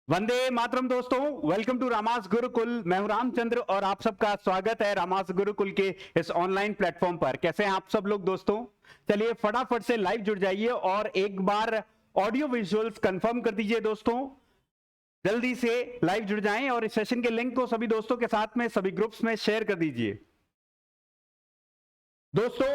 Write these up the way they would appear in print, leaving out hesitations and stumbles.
वंदे मातरम दोस्तों, welcome to रामास Gurukul. मैं हूं रामचंद्र और आप सबका स्वागत है रामास गुरुकुल के इस ऑनलाइन प्लेटफॉर्म पर। कैसे हैं आप सब लोग दोस्तों? चलिए फटाफट से लाइव जुड़ जाइए और एक बार ऑडियो विजुअल्स कंफर्म कर दीजिए दोस्तों। जल्दी से लाइव जुड़ जाएं और इस सेशन के लिंक को सभी दोस्तों के साथ में सभी ग्रुप्स में शेयर कर दीजिए दोस्तों।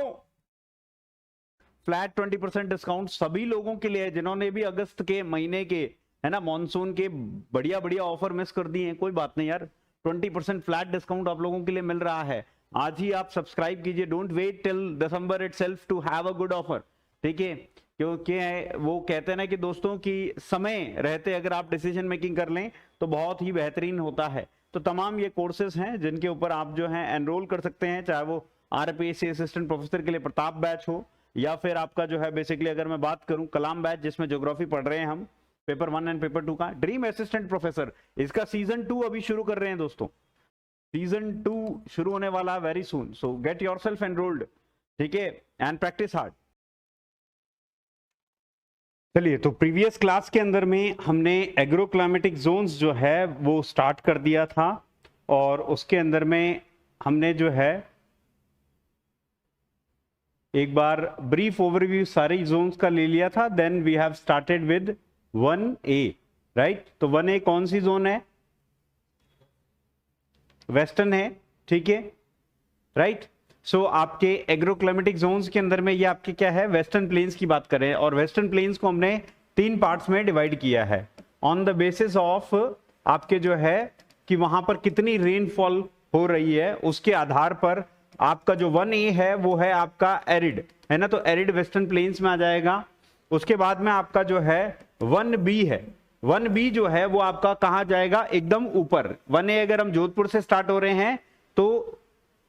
फ्लैट 20% डिस्काउंट सभी लोगों के लिए है जिन्होंने भी अगस्त के महीने के है ना मॉनसून के बढ़िया बढ़िया ऑफर मिस कर दिए हैं। कोई बात नहीं यार, 20% फ्लैट डिस्काउंट आप लोगों के लिए मिल रहा है। आज ही आप सब्सक्राइब कीजिए, don't wait till December itself to have a good offer, ठीक है? क्योंकि वो कहते हैं ना कि दोस्तों की समय रहते अगर आप डिसीजन मेकिंग कर लें तो बहुत ही बेहतरीन होता है। तो तमाम ये कोर्सेज हैं जिनके ऊपर आप जो है एनरोल कर सकते हैं, चाहे वो आरपीएससी असिस्टेंट प्रोफेसर के लिए प्रताप बैच हो या फिर आपका जो है बेसिकली अगर मैं बात करूं कलाम बैच जिसमें ज्योग्राफी पढ़ रहे हैं हम, पेपर 1 एंड पेपर 2 का ड्रीम असिस्टेंट प्रोफेसर, इसका सीजन 2 अभी शुरू कर रहे हैं दोस्तों। सीजन 2 शुरू होने वाला वेरी सून, सो गेट योरसेल्फ एनरोल्ड, ठीक है, एंड प्रैक्टिस हार्ड। चलिए, तो प्रीवियस क्लास के अंदर में हमने एग्रोक्लाइमेटिक जोन्स जो है वो स्टार्ट कर दिया था और उसके अंदर में हमने जो है एक बार ब्रीफ ओवरव्यू सारे जोन्स का ले लिया था। Then we have started with 1A, right? तो 1A कौन सी जोन है? वेस्टर्न है, ठीक है, राइट? सो आपके एग्रोक्लाइमेटिक जोन्स के अंदर में ये आपके क्या है, वेस्टर्न प्लेन्स की बात करें और वेस्टर्न प्लेन्स को हमने 3 पार्ट्स में डिवाइड किया है ऑन द बेसिस ऑफ आपके जो है कि वहां पर कितनी रेनफॉल हो रही है उसके आधार पर आपका जो 1A है वो है आपका एरिड, है ना? तो एरिड वेस्टर्न प्लेन्स में आ जाएगा। उसके बाद में आपका जो है 1B है, 1B जो है वो आपका कहां जाएगा? एकदम ऊपर। 1A अगर हम जोधपुर से स्टार्ट हो रहे हैं तो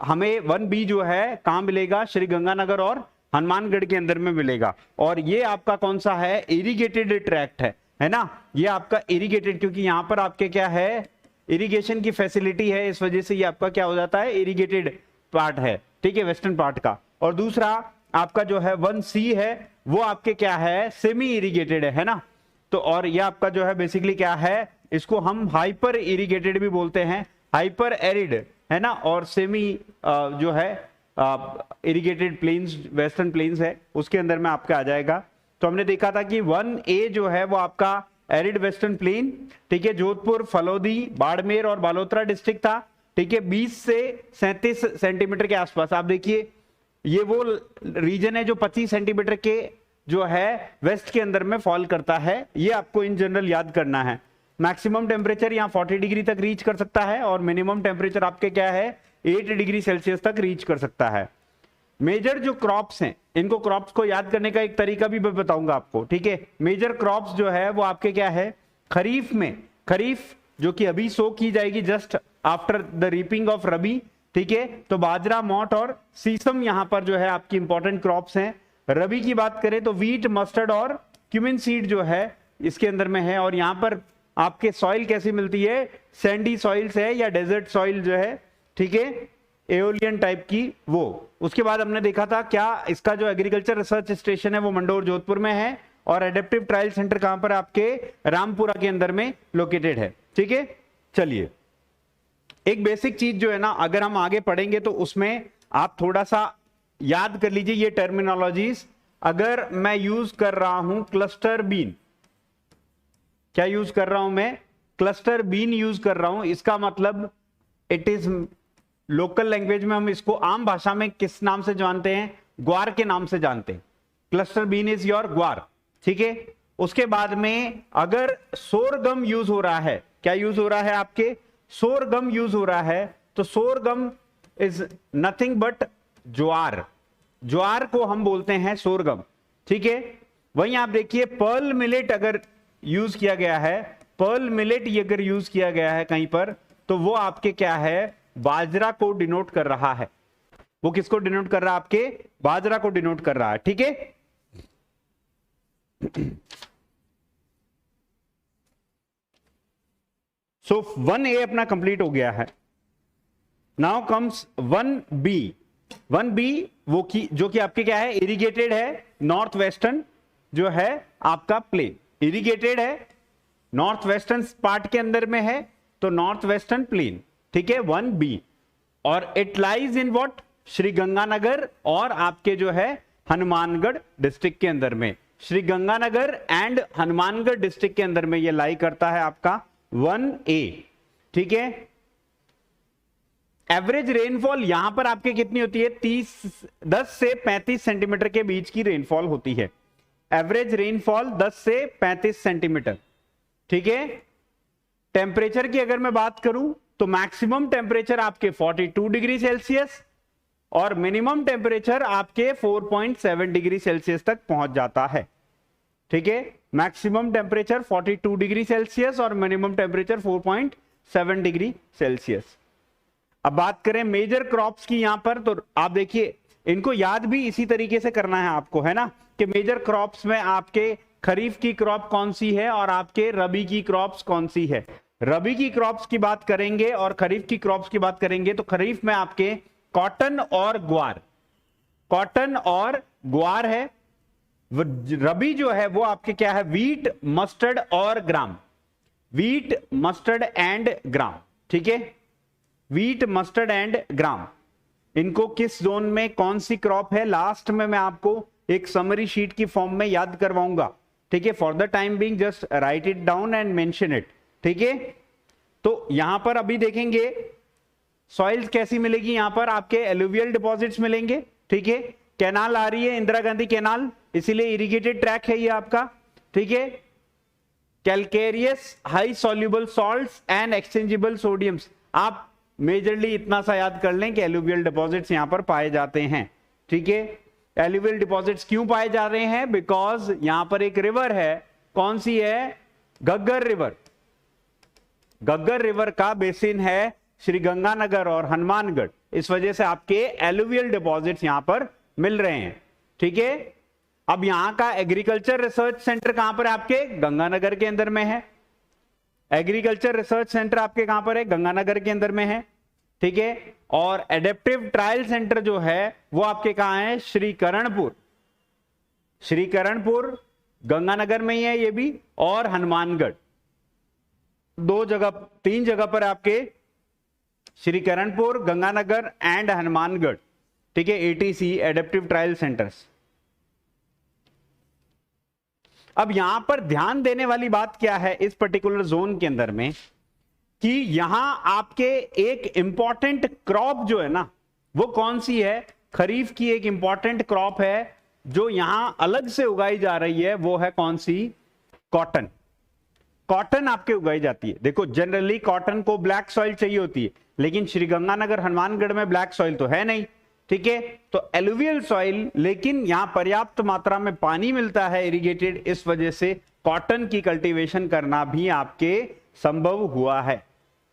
हमें 1B जो है कहां मिलेगा? श्री गंगानगर और हनुमानगढ़ के अंदर में मिलेगा। और ये आपका कौन सा है? इरिगेटेड ट्रैक्ट है ना? ये आपका इरिगेटेड, क्योंकि यहां पर आपके क्या है, इरिगेशन की फैसिलिटी है, इस वजह से ये आपका क्या हो जाता है, इरिगेटेड पार्ट है, ठीक है, वेस्टर्न पार्ट का। और दूसरा आपका जो है 1C है वो आपके क्या है, सेमी इरिगेटेड है ना? तो और ये आपका जो है बेसिकली क्या है, इसको हम हाइपर इरिगेटेड भी बोलते हैं, हाइपर एरिड, है ना? और सेमी जो है इरिगेटेड प्लेन्स, वेस्टर्न प्लेन्स है, उसके अंदर में आपका आ जाएगा। तो हमने देखा था कि 1A जो है वो आपका एरिड वेस्टर्न प्लेन, ठीक है, जोधपुर, फलोदी, बाड़मेर और बालोतरा डिस्ट्रिक्ट था, ठीक है, 20 से 37 सेंटीमीटर के आसपास। आप देखिए ये वो रीजन है जो 25 सेंटीमीटर के जो है वेस्ट के अंदर में फॉल करता है। ये आपको इन जनरल याद करना है। मैक्सिमम टेम्परेचर यहाँ 40 डिग्री तक रीच कर सकता है और मिनिमम टेम्परेचर आपके क्या है, 8 डिग्री सेल्सियस तक रीच कर सकता है। मेजर जो क्रॉप्स हैं, इनको क्रॉप्स को याद करने का एक तरीका भी मैं बताऊंगा आपको, ठीक है? मेजर क्रॉप्स जो है वो आपके क्या है, खरीफ में, खरीफ जो कि अभी सो की जाएगी just after the reaping of rabi, ठीक है, तो बाजरा, मोट और सीसम यहां पर जो है आपकी इंपॉर्टेंट क्रॉप्स हैं। रबी की बात करें तो वीट, मस्टर्ड और क्यूमिन सीड जो है इसके अंदर में है। और यहां पर आपके सॉइल कैसी मिलती है, सैंडी सॉइल्स है या डेजर्ट सॉइल जो है, ठीक है, एओलियन टाइप की वो। उसके बाद हमने देखा था क्या, इसका जो एग्रीकल्चर रिसर्च स्टेशन है वो मंडोर जोधपुर में है और एडेप्टिव ट्रायल सेंटर कहां पर, आपके रामपुरा के अंदर में लोकेटेड है, ठीक है। चलिए, एक बेसिक चीज जो है ना, अगर हम आगे पढ़ेंगे तो उसमें आप थोड़ा सा याद कर लीजिए ये टर्मिनोलॉजीज। अगर मैं यूज कर रहा हूं क्लस्टर बीन, क्या यूज कर रहा हूं मैं? क्लस्टर बीन यूज कर रहा हूं, इसका मतलब इट इज लोकल लैंग्वेज में हम इसको आम भाषा में किस नाम से जानते हैं? ग्वार के नाम से जानते हैं। क्लस्टर बीन इज योर ग्वार, ठीक है। उसके बाद में अगर सोरगम यूज हो रहा है, क्या यूज हो रहा है आपके? सोरगम यूज हो रहा है, तो सोरगम इज नथिंग बट ज्वार, ज्वार को हम बोलते हैं सोरगम, ठीक है। वहीं आप देखिए पर्ल मिलेट अगर यूज किया गया है, पर्ल मिलेट ये अगर यूज किया गया है कहीं पर, तो वो आपके क्या है, बाजरा को डिनोट कर रहा है। वो किसको डिनोट कर रहा है? आपके बाजरा को डिनोट कर रहा है, ठीक है। सो 1A अपना कंप्लीट हो गया है। Now comes 1B। 1B वो की जो कि आपके क्या है, इरिगेटेड है, नॉर्थ वेस्टर्न जो है आपका प्लेन, इरिगेटेड है, नॉर्थ वेस्टर्न पार्ट के अंदर में है तो नॉर्थ वेस्टर्न प्लेन, ठीक है, 1B। और it lies in what, Sriganganagar और आपके जो है हनुमानगढ़ डिस्ट्रिक्ट के अंदर में। श्रीगंगानगर एंड हनुमानगढ़ डिस्ट्रिक्ट के अंदर में ये लाई करता है आपका 1A, ठीक है। एवरेज रेनफॉल यहां पर आपके कितनी होती है, 10 से 35 सेंटीमीटर के बीच की रेनफॉल होती है। एवरेज रेनफॉल 10 से 35 सेंटीमीटर, ठीक है। टेम्परेचर की अगर मैं बात करूं तो मैक्सिमम टेम्परेचर आपके 42 डिग्री सेल्सियस और मिनिमम टेम्परेचर आपके 4.7 डिग्री सेल्सियस तक पहुंच जाता है, ठीक है। मैक्सिमम टेम्परेचर 42 डिग्री सेल्सियस और मिनिमम टेम्परेचर 4.7 डिग्री सेल्सियस। अब बात करें मेजर क्रॉप्स की यहां पर, तो आप देखिए इनको याद भी इसी तरीके से करना है आपको, है ना, कि मेजर क्रॉप्स में आपके खरीफ की क्रॉप कौन सी है और आपके रबी की क्रॉप्स कौन सी है। रबी की क्रॉप्स की बात करेंगे और खरीफ की क्रॉप्स की बात करेंगे तो खरीफ में आपके कॉटन और ग्वार, कॉटन और ग्वार है। रबी जो है वो आपके क्या है, वीट, मस्टर्ड और ग्राम, वीट, मस्टर्ड एंड ग्राम, ठीक है। वीट, मस्टर्ड एंड ग्राम, इनको किस जोन में कौन सी क्रॉप है, लास्ट में मैं आपको एक समरी शीट की फॉर्म में याद करवाऊंगा, ठीक है। For the time being just right it down and mention it, ठीक है। तो यहां पर अभी देखेंगे सॉइल्स कैसी मिलेगी, यहां पर आपके एलुवियल डिपॉजिट्स मिलेंगे, ठीक है। कैनाल आ रही है, इंदिरा गांधी कैनाल, इसीलिए इरिगेटेड ट्रैक है ये आपका, ठीक है। Calcareous high soluble salts and exchangeable sodiums, आप मेजरली इतना सा याद कर लें कि एलुवियल डिपॉजिट्स यहां पर पाए जाते हैं, ठीक है। एलुवियल डिपॉजिट्स क्यों पाए जा रहे हैं, बिकॉज यहां पर एक रिवर है, कौन सी है, घग्गर रिवर। घग्गर रिवर का बेसिन है श्रीगंगानगर और हनुमानगढ़, इस वजह से आपके एलुवियल डिपॉजिट्स यहां पर मिल रहे हैं, ठीक है। अब यहां का एग्रीकल्चर रिसर्च सेंटर कहां पर है, आपके गंगानगर के अंदर में है। एग्रीकल्चर रिसर्च सेंटर आपके कहां पर है, गंगानगर के अंदर में है, ठीक है। और एडेप्टिव ट्रायल सेंटर जो है वो आपके कहां है, श्रीकरणपुर, श्रीकरणपुर गंगानगर में ही है ये भी, और हनुमानगढ़, दो जगह, तीन जगह पर आपके श्रीकरणपुर, गंगानगर एंड हनुमानगढ़, ठीक है, ATC एडेप्टिव ट्रायल सेंटर्स। अब यहां पर ध्यान देने वाली बात क्या है इस पर्टिकुलर जोन के अंदर में, कि यहां आपके एक इंपॉर्टेंट क्रॉप जो है ना वो कौन सी है, खरीफ की एक इंपॉर्टेंट क्रॉप है जो यहां अलग से उगाई जा रही है, वो है कौन सी, कॉटन। कॉटन आपके उगाई जाती है। देखो जनरली कॉटन को ब्लैक सॉइल चाहिए होती है, लेकिन श्रीगंगानगर हनुमानगढ़ में ब्लैक सॉइल तो है नहीं, ठीक है। तो एलुवियल सॉइल, लेकिन यहां पर्याप्त मात्रा में पानी मिलता है इरिगेटेड, इस वजह से कॉटन की कल्टीवेशन करना भी आपके संभव हुआ है,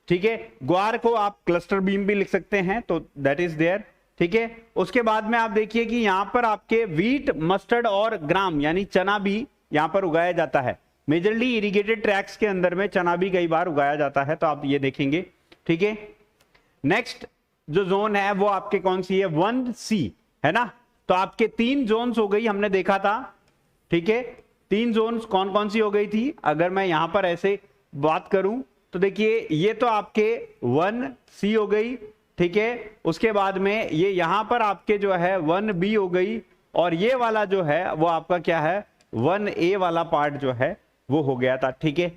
ठीक है। ग्वार को आप क्लस्टर बीन भी लिख सकते हैं, तो दैट इज देयर, ठीक है। उसके बाद में आप देखिए कि यहां पर आपके वीट, मस्टर्ड और ग्राम यानी चना भी यहां पर उगाया जाता है। मेजरली इरिगेटेड ट्रैक्स के अंदर में चना भी कई बार उगाया जाता है, तो आप ये देखेंगे, ठीक है। नेक्स्ट जो जोन है वो आपके कौन सी है, 1C, है ना। तो आपके 3 जोन्स हो गई, हमने देखा था, ठीक है। 3 जोन्स कौन कौन सी हो गई थी, अगर मैं यहां पर ऐसे बात करूं तो देखिए ये तो आपके 1C हो गई, ठीक है। उसके बाद में ये यहां पर आपके जो है 1B हो गई, और ये वाला जो है वो आपका क्या है, 1A वाला पार्ट जो है वो हो गया था, ठीक है।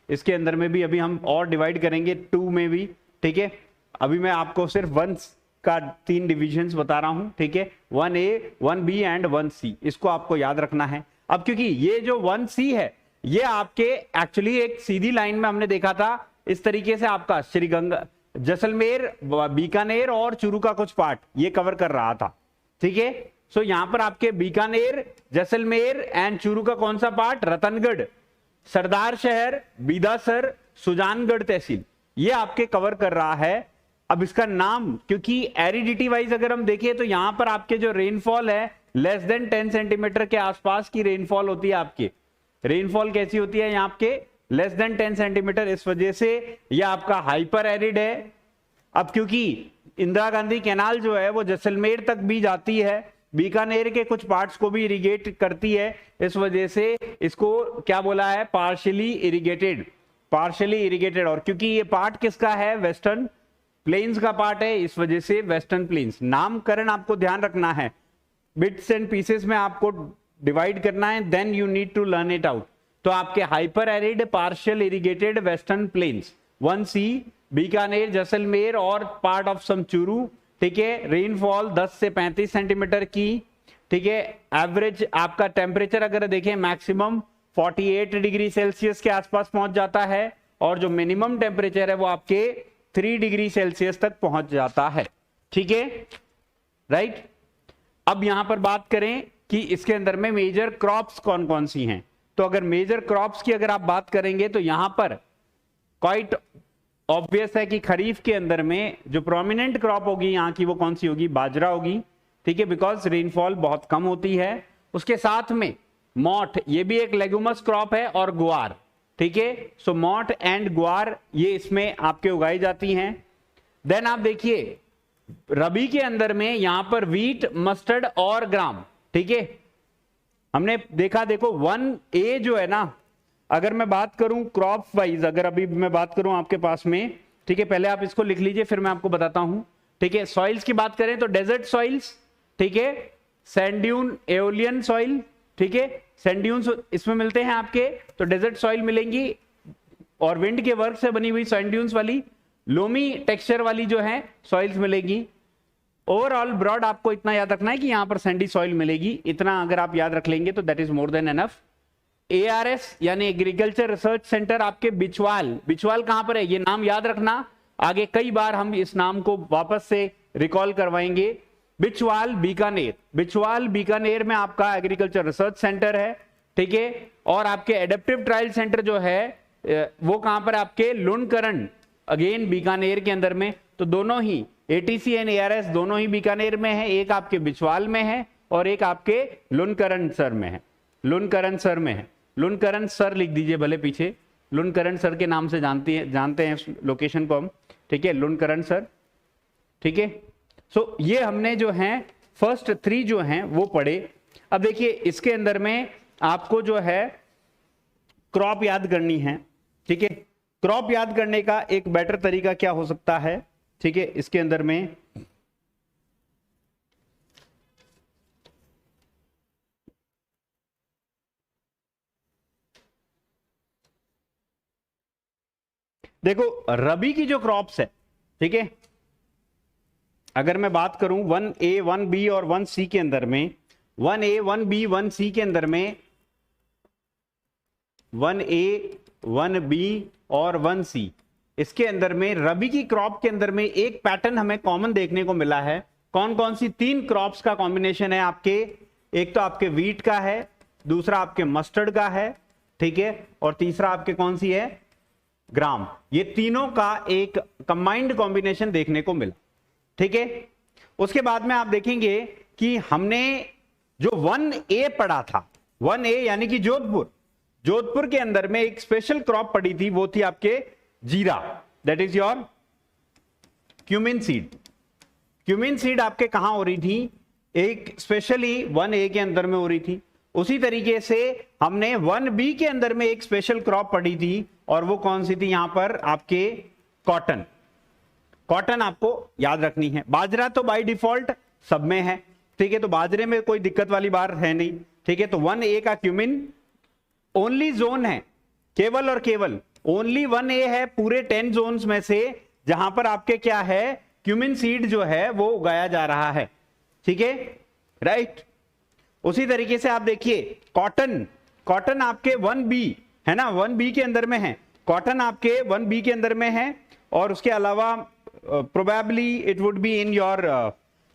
इसके अंदर में भी अभी हम और डिवाइड करेंगे 2 में भी, ठीक है। अभी मैं आपको सिर्फ 1 का 3 डिविजन्स बता रहा हूं, ठीक है, 1A, 1B एंड 1C, इसको आपको याद रखना है। अब क्योंकि ये जो 1C है ये आपके एक्चुअली एक सीधी लाइन में हमने देखा था इस तरीके से, आपका श्रीगंगा, जैसलमेर, बीकानेर और चूरू का कुछ पार्ट ये कवर कर रहा था, ठीक है। सो यहां पर आपके बीकानेर, जैसलमेर एंड चूरू का कौन सा पार्ट, रतनगढ़, सरदार शहर, बीदासर, सुजानगढ़ तहसील, ये आपके कवर कर रहा है। अब इसका नाम, क्योंकि एरिडिटी वाइज अगर हम देखें तो यहां पर आपके जो रेनफॉल है लेस देन 10 सेंटीमीटर के आसपास की रेनफॉल होती है। आपकी रेनफॉल कैसी होती है यहाँ पे, लेस देन 10 सेंटीमीटर, इस वजह से यह आपका हाइपर एरिड है। अब क्योंकि इंदिरा गांधी कैनाल जो है वो जैसलमेर तक भी जाती है, बीकानेर के कुछ पार्ट्स को भी इरिगेट करती है, इस वजह से इसको क्या बोला है, पार्शियली इरिगेटेड, पार्शियली इरिगेटेड। और क्योंकि ये पार्ट किसका है, वेस्टर्न प्लेन्स का पार्ट है, इस वजह से वेस्टर्न प्लेन्स। नामकरण आपको ध्यान रखना है, बिट्स एंड पीसेस में आपको डिवाइड करना है, then you need to learn it out. तो आपके hyper arid partial irrigated western plains 1C, Bikaner, Jaisalmer और पार्ट ऑफ समचूरू, ठीक है। रेनफॉल 10 से 35 सेंटीमीटर की, ठीक है। एवरेज आपका टेम्परेचर अगर देखें मैक्सिमम 48 डिग्री सेल्सियस के आसपास पहुंच जाता है, और जो मिनिमम टेम्परेचर है वो आपके 3 डिग्री सेल्सियस तक पहुंच जाता है, ठीक है, राइट। अब यहां पर बात करें कि इसके अंदर में मेजर क्रॉप्स कौन कौन सी हैं, तो अगर मेजर क्रॉप्स की अगर आप बात करेंगे तो यहां पर क्वाइट ऑब्वियस है कि खरीफ के अंदर में जो प्रोमिनेंट क्रॉप होगी यहां की वो कौन सी होगी, बाजरा होगी, ठीक है, बिकॉज रेनफॉल बहुत कम होती है। उसके साथ में मोठ, ये भी एक लेगुमस क्रॉप है, और ग्वार, ठीक है। सो मोठ एंड ग्वार ये इसमें आपके उगाई जाती हैं। देन आप देखिए रबी के अंदर में यहां पर वीट, मस्टर्ड और ग्राम, ठीक है। हमने देखा, देखो 1A जो है ना, अगर मैं बात करूं क्रॉप वाइज, अगर अभी मैं बात करूं आपके पास में, ठीक है, पहले आप इसको लिख लीजिए फिर मैं आपको बताता हूं, ठीक है। सॉइल्स की बात करें तो डेजर्ट सॉइल्स, ठीक है, सैंड ड्यून, एओलियन सॉइल, ठीक है, सैंड ड्यून्स इसमें मिलते हैं आपके, तो डेजर्ट सॉइल मिलेंगी, और विंड के वर्क से बनी हुई सैंड ड्यून्स वाली लोमी टेक्सचर वाली जो है सॉइल्स मिलेगी। ओवरऑल ब्रॉड आपको इतना याद रखना है कि यहां पर सैंडी सॉइल मिलेगी, इतना अगर आप याद रख लेंगे तो that is more than enough. ARS यानी एग्रीकल्चर रिसर्च सेंटर आपके बिचवाल, बिचवाल कहां पर है ये नाम याद रखना, आगे कई बार हम इस नाम को वापस से रिकॉल करवाएंगे। बिचवाल बीकानेर, बिचवाल बीकानेर में आपका एग्रीकल्चर रिसर्च सेंटर है, ठीक है। और आपके एडेप्टिव ट्रायल सेंटर जो है वो कहां पर, आपके लुनकरण, अगेन बीकानेर के अंदर में। तो दोनों ही ATC एंड ARS दोनों ही बीकानेर में है, एक आपके बिचवाल में है और एक आपके लुनकरण सर में है, लुनकरण सर में है। लुनकरण सर लिख दीजिए भले पीछे, लुनकरण सर के नाम से जानते हैं लोकेशन को हम, ठीक है, लुनकरण सर, ठीक है। सो ये हमने जो है फर्स्ट 3 जो हैं वो पढ़े। अब देखिए इसके अंदर में आपको जो है क्रॉप याद करनी है, ठीक है। क्रॉप याद करने का एक बेटर तरीका क्या हो सकता है, ठीक है, इसके अंदर में देखो रबी की जो क्रॉप्स है, ठीक है, अगर मैं बात करूं 1A 1B और 1C के अंदर में, 1A 1B 1C के अंदर में 1A 1B और 1C, इसके अंदर में रबी की क्रॉप के अंदर में एक पैटर्न हमें कॉमन देखने को मिला है। कौन कौन सी 3 क्रॉप्स का कॉम्बिनेशन है आपके, एक तो आपके वीट का है, दूसरा आपके मस्टर्ड का है, ठीक है, और तीसरा आपके कौन सी है, ग्राम। ये तीनों का एक कंबाइंड कॉम्बिनेशन देखने को मिला, ठीक है। उसके बाद में आप देखेंगे कि हमने जो 1A पढ़ा था, 1A यानी कि जोधपुर, जोधपुर के अंदर में एक स्पेशल क्रॉप पड़ी थी, वो थी आपके जीरा, that is your cumin seed. Cumin seed आपके कहां हो रही थी, एक स्पेशली 1A के अंदर में हो रही थी। उसी तरीके से हमने 1B के अंदर में एक स्पेशल क्रॉप पड़ी थी, और वो कौन सी थी, यहां पर आपके कॉटन। कॉटन आपको याद रखनी है। बाजरा तो बाय डिफॉल्ट सब में है, ठीक है, तो बाजरे में कोई दिक्कत वाली बात है नहीं, ठीक है। तो 1A का क्यूमिन ओनली जोन है, केवल और केवल ओनली 1A है पूरे 10 जोन्स में से जहां पर आपके क्या है, क्यूमिन सीड जो है वो उगाया जा रहा है, ठीक है, राइट। उसी तरीके से आप देखिए कॉटन, कॉटन आपके 1B है ना, 1B के अंदर में है, कॉटन आपके 1B के अंदर में है। और उसके अलावा probably it would be in your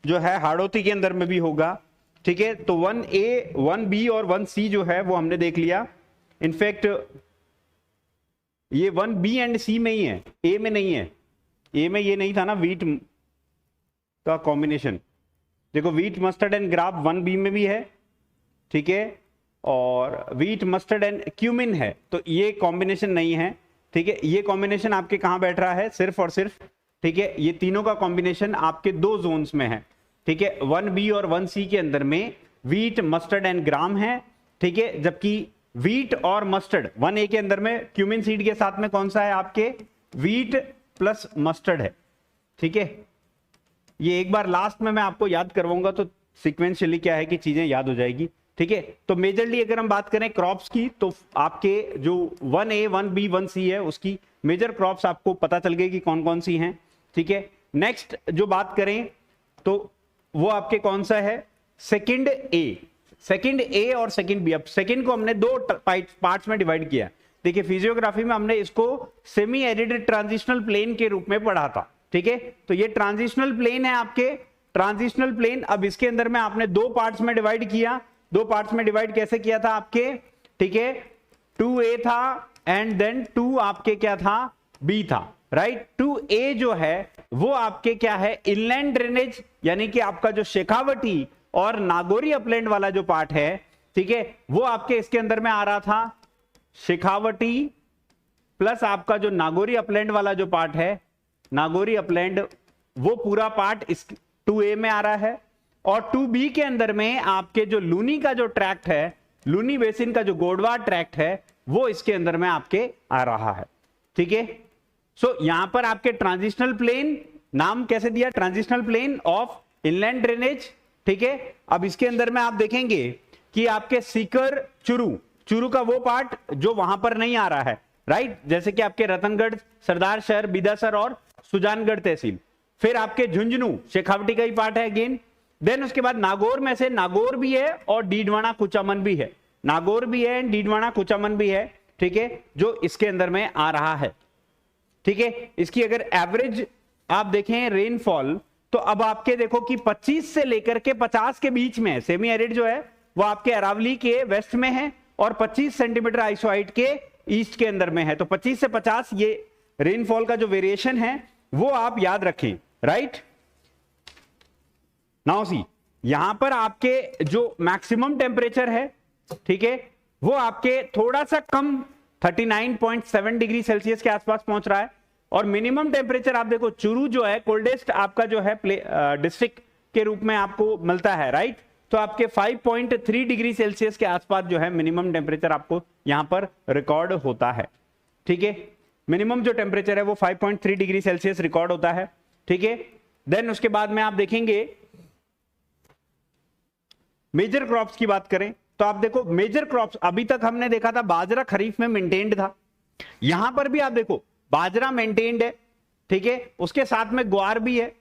जो है हाड़ौती के अंदर में भी होगा, ठीक है। तो 1A 1B और 1C जो है वो हमने देख लिया। इनफैक्ट ये 1B एंड C में ही है, A में नहीं है। A में ये नहीं था ना वीट का कॉम्बिनेशन, देखो wheat mustard and grab 1B में भी है, ठीक है, और वीट मस्टर्ड एंड क्यूमिन है, तो ये कॉम्बिनेशन नहीं है, ठीक है। ये कॉम्बिनेशन आपके कहां बैठ रहा है, सिर्फ और सिर्फ, ठीक है, ये तीनों का कॉम्बिनेशन आपके 2 जोन्स में है। ठीक है, 1B और 1C के अंदर में वीट, मस्टर्ड एंड ग्राम है, ठीक है, जबकि वीट और मस्टर्ड 1A के अंदर में क्यूमिन सीड के साथ में कौन सा है आपके, वीट प्लस मस्टर्ड है, ठीक है। ये एक बार लास्ट में मैं आपको याद करवाऊंगा तो सिक्वेंशियली क्या है कि चीजें याद हो जाएगी, ठीक है। तो मेजरली अगर हम बात करें क्रॉप्स की तो आपके जो 1A 1B 1C है उसकी मेजर क्रॉप्स आपको पता चल गई कि कौन कौन सी हैं, ठीक है। नेक्स्ट जो बात करें तो वो आपके कौन सा है, सेकंड ए और सेकंड बी। अब सेकंड को हमने दो पार्ट्स में डिवाइड किया। देखिए फिजियोग्राफी में हमने इसको सेमी एरिड ट्रांजिशनल प्लेन के रूप में पढ़ा था, ठीक है। तो ये ट्रांजिशनल प्लेन है आपके, ट्रांजिशनल प्लेन। अब इसके अंदर में आपने दो पार्ट्स में डिवाइड किया। दो पार्ट्स में डिवाइड कैसे किया था आपके, ठीक है, 2A था एंड देन 2 आपके क्या था, B था, राइट। 2A जो है वो आपके क्या है, इनलैंड ड्रेनेज, यानी कि आपका जो शेखावटी और नागौरी अपलैंड वाला जो पार्ट है, ठीक है, वो आपके इसके अंदर में आ रहा था, शेखावटी प्लस आपका जो नागौरी अपलैंड वाला जो पार्ट है, नागौरी अपलैंड, वो पूरा पार्ट इस 2A में आ रहा है। और 2B के अंदर में आपके जो लूनी का जो ट्रैक्ट है, लूनी बेसिन का जो गोडवार ट्रैक्ट है, वो इसके अंदर में आपके आ रहा है, ठीक है। सो यहां पर आपके ट्रांजिशनल प्लेन, नाम कैसे दिया, transitional plain of inland drainage, ठीक है। अब इसके अंदर में आप देखेंगे कि आपके सीकर चुरू का वो पार्ट जो वहां पर नहीं आ रहा है, राइट, जैसे कि आपके रतनगढ़, सरदार शहर, बिदासर और सुजानगढ़ तहसील। फिर आपके झुंझुनू शेखावटी का ही पार्ट है अगेन। देन उसके बाद नागौर में से नागौर भी है और डीडवाना कुचामन भी है, नागौर भी है, डीडवाना कुचामन भी है, ठीक है, जो इसके अंदर में आ रहा है, ठीक है। इसकी अगर एवरेज आप देखें रेनफॉल तो अब आपके देखो कि 25 से लेकर के 50 के बीच में है। सेमी एरिड जो है वो आपके अरावली के वेस्ट में है और 25 सेंटीमीटर आइसोहाइट के ईस्ट के अंदर में है। तो 25 से 50 ये रेनफॉल का जो वेरिएशन है वो आप याद रखें, राइट। नाउ सी, यहां पर आपके जो मैक्सिमम टेम्परेचर है, ठीक है, वो आपके थोड़ा सा कम 39.7 डिग्री सेल्सियस के आसपास पहुंच रहा है। और मिनिमम टेम्परेचर आप देखो, चुरू जो है कोल्डेस्ट आपका जो है डिस्ट्रिक्ट के रूप में आपको मिलता है, राइट। तो आपके 5.3 डिग्री सेल्सियस के आसपास जो है मिनिमम टेम्परेचर आपको यहां पर रिकॉर्ड होता है, ठीक है। मिनिमम जो टेम्परेचर है वो 5.3 डिग्री सेल्सियस रिकॉर्ड होता है, ठीक है। देन उसके बाद में आप देखेंगे मेजर क्रॉप्स की बात करें तो आप देखो मेजर क्रॉप्स अभी तक हमने देखा था बाजरा खरीफ में मेंटेन्ड था, यहां पर भी आप देखो बाजरा मेंटेन्ड है, ठीक है, उसके साथ में ग्वार भी है।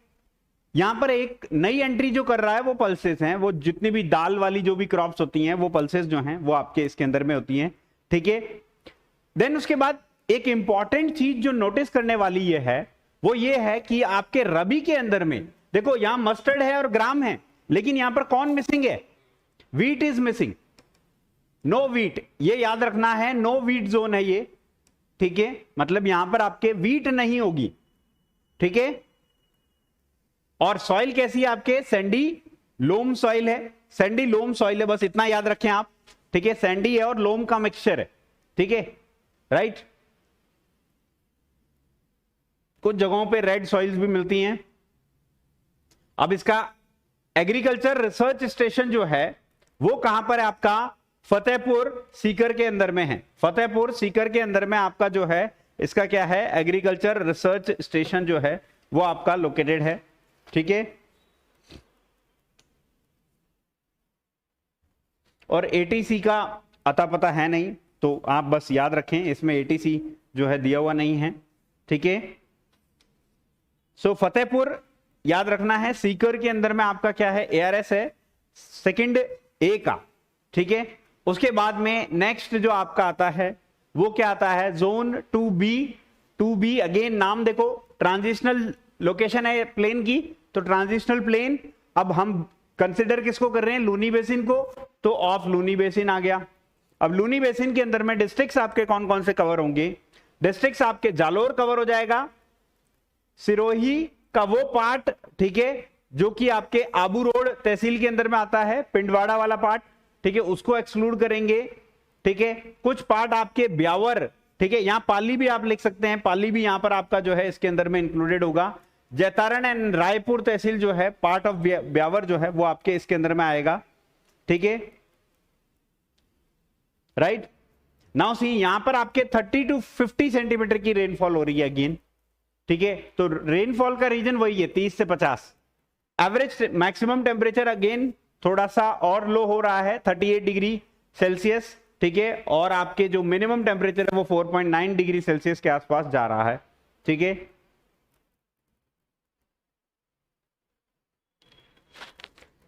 यहां पर एक नई एंट्री जो कर रहा है वो पल्सेस हैं, वो जितनी भी दाल वाली जो भी क्रॉप्स होती हैं वो पल्सेस जो हैं वो आपके इसके अंदर में होती हैं, ठीक है। देन उसके बाद एक इंपॉर्टेंट चीज जो नोटिस करने वाली ये है वो ये है कि आपके रबी के अंदर में देखो यहां मस्टर्ड है और ग्राम है, लेकिन यहां पर कौन मिसिंग है, wheat is missing, no wheat, ये याद रखना है, नो वीट जोन है ये, ठीक है, मतलब यहां पर आपके वीट नहीं होगी, ठीक है। और सॉइल कैसी है आपके, सैंडी लोम सॉइल है, सैंडी लोम सॉइल है, बस इतना याद रखें आप, ठीक है, सैंडी है और लोम का मिक्सचर है, ठीक है, राइट। कुछ जगहों पे रेड सॉइल्स भी मिलती हैं। अब इसका एग्रीकल्चर रिसर्च स्टेशन जो है वो कहां पर है आपका, फतेहपुर सीकर के अंदर में है, फतेहपुर सीकर के अंदर में आपका जो है इसका क्या है, एग्रीकल्चर रिसर्च स्टेशन जो है वो आपका लोकेटेड है, ठीक है। और एटीसी का अता पता है नहीं तो आप बस याद रखें, इसमें एटीसी जो है दिया हुआ नहीं है, ठीक है। सो फतेहपुर याद रखना है, सीकर के अंदर में आपका क्या है, एआरएस है सेकंड ए का, ठीक है। उसके बाद में नेक्स्ट जो आपका आता है वो क्या आता है, जोन 2B अगेन नाम देखो, ट्रांजिशनल लोकेशन है प्लेन की, तो ट्रांजिशनल प्लेन। अब हम कंसिडर किसको कर रहे हैं, लूनी बेसिन को, तो ऑफ लूनी बेसिन आ गया। अब लूनी बेसिन के अंदर में डिस्ट्रिक्ट्स आपके कौन कौन से कवर होंगे, डिस्ट्रिक्ट्स आपके जालोर कवर हो जाएगा, सिरोही का वो पार्ट, ठीक है, जो कि आपके आबू रोड तहसील के अंदर में आता है, पिंडवाड़ा वाला पार्ट, ठीक है, उसको एक्सक्लूड करेंगे, ठीक है। कुछ पार्ट आपके ब्यावर, ठीक है, यहां पाली भी आप लिख सकते हैं, पाली भी यहां पर आपका जो है इसके अंदर में इंक्लूडेड होगा। जैतारण एंड रायपुर तहसील जो है पार्ट ऑफ ब्यावर जो है वो आपके इसके अंदर में आएगा, ठीक है, राइट। नाउ सी यहां पर आपके 30 to 50 सेंटीमीटर की रेनफॉल हो रही है अगेन, ठीक है। तो रेनफॉल का रीजन वही है 30 से 50। एवरेज मैक्सिमम टेम्परेचर अगेन थोड़ा सा और लो हो रहा है 38 डिग्री सेल्सियस, ठीक है। और आपके जो मिनिमम टेम्परेचर है वो 4.9 डिग्री सेल्सियस के आसपास जा रहा है, ठीक है।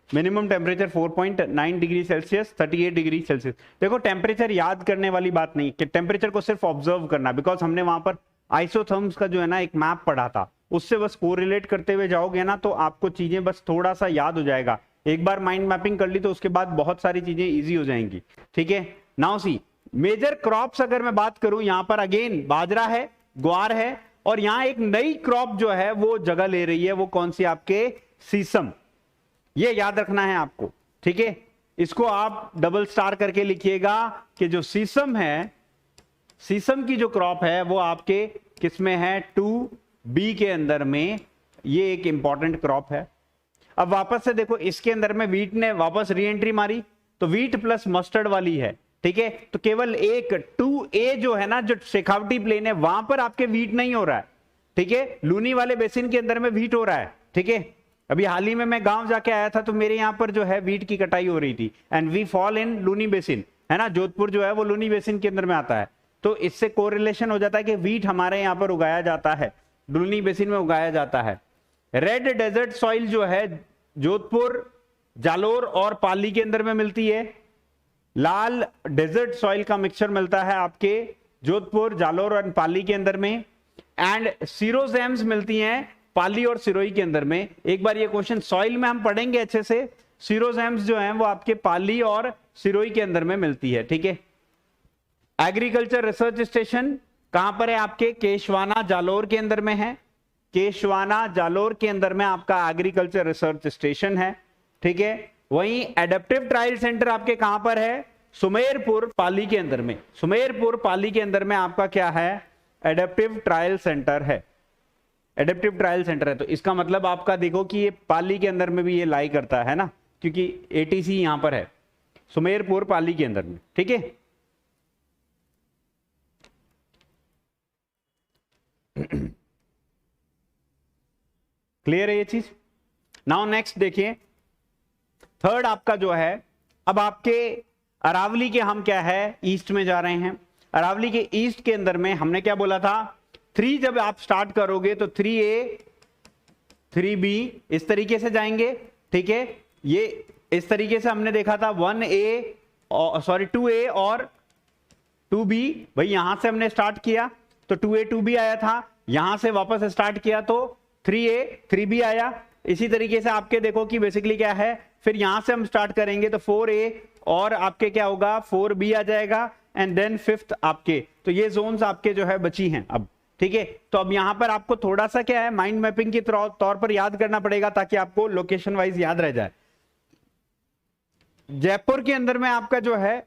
Minimum temperature 4.9 degree Celsius, 38 degree Celsius. देखो टेम्परेचर याद करने वाली बात नहीं कि टेम्परेचर को सिर्फ ऑब्जर्व करना, बिकॉज हमने वहां पर आइसोथर्म्स का जो है ना एक मैप पढ़ा था, उससे बस कोरिलेट करते हुए जाओगे ना तो आपको चीजें बस थोड़ा सा याद हो जाएगा। एक बार माइंड मैपिंग कर ली तो उसके बाद बहुत सारी चीजें इजी हो जाएंगी, ठीक है। नाउ सी मेजर क्रॉप्स अगर मैं बात करूं, यहां पर अगेन बाजरा है, ग्वार है, और यहां एक नई क्रॉप जो है वो जगह ले रही है, वो कौन सी आपके सीसम, ये याद रखना है आपको, ठीक है। इसको आप डबल स्टार करके लिखिएगा कि जो सीसम है, सीसम की जो क्रॉप है वो आपके किसमें है 2B के अंदर में, ये एक इंपॉर्टेंट क्रॉप है। अब वापस से देखो इसके अंदर में वीट ने वापस री एंट्री मारी, तो वीट प्लस मस्टर्ड वाली है, ठीक है। तो केवल एक 2A जो है ना, जो शेखावटी प्लेन है वहां पर आपके वीट नहीं हो रहा है, ठीक है। लूनी वाले बेसिन के अंदर में वीट हो रहा है, ठीक है। अभी हाल ही में मैं गांव जाके आया था तो मेरे यहां पर जो है वीट की कटाई हो रही थी, and we fall in Luni basin, है ना, जोधपुर जो है वो लूनी बेसिन के अंदर में आता है। तो इससे कोरिलेशन हो जाता है कि वीट हमारे यहां पर उगाया जाता है, लूनी बेसिन में उगाया जाता है। रेड डेजर्ट सॉइल जो है जोधपुर, जालोर और पाली के अंदर में मिलती है। लाल डेजर्ट सॉइल का मिक्सचर मिलता है आपके जोधपुर, जालोर और पाली के अंदर में। एंड सीरोजेम्स मिलती हैं पाली और सिरोही के अंदर में। एक बार ये क्वेश्चन सॉइल में हम पढ़ेंगे अच्छे से, सीरोजेम्स जो हैं वो आपके पाली और सिरोही के अंदर में मिलती है, ठीक है। एग्रीकल्चर रिसर्च स्टेशन कहां पर है आपके, केशवाना जालोर के अंदर में है। केशवाना जालोर के अंदर में आपका एग्रीकल्चर रिसर्च स्टेशन है, ठीक है। वहीं एडेप्टिव ट्रायल सेंटर आपके कहां पर है, सुमेरपुर पाली के अंदर में। सुमेरपुर पाली के अंदर में आपका क्या है, एडेप्टिव ट्रायल सेंटर है, एडेप्टिव ट्रायल सेंटर है। तो इसका मतलब आपका देखो कि ये पाली के अंदर में भी ये लाई करता है ना, क्योंकि एटीसी यहां पर है, सुमेरपुर पाली के अंदर में, ठीक है। क्लियर है ये चीज। नाउ नेक्स्ट देखिए, थर्ड आपका जो है, अब आपके अरावली के हम क्या है ईस्ट में जा रहे हैं। अरावली के ईस्ट के अंदर में हमने क्या बोला था, 3 जब आप स्टार्ट करोगे तो 3A 3B इस तरीके से जाएंगे, ठीक है। ये इस तरीके से हमने देखा था 2A और 2B, भाई यहां से हमने स्टार्ट किया तो 2A 2B आया था, यहां से वापस स्टार्ट किया तो 3A 3B आया। इसी तरीके से आपके देखो कि बेसिकली क्या है, फिर यहां से हम स्टार्ट करेंगे तो 4A और आपके क्या होगा 4B आ जाएगा, एंड देन 5th आपके। तो ये जोन्स आपके जो है बची हैं अब, ठीक है। तो अब यहां पर आपको थोड़ा सा क्या है माइंड मैपिंग के तौर पर याद करना पड़ेगा ताकि आपको लोकेशन वाइज याद रह जाए। जयपुर के अंदर में आपका जो है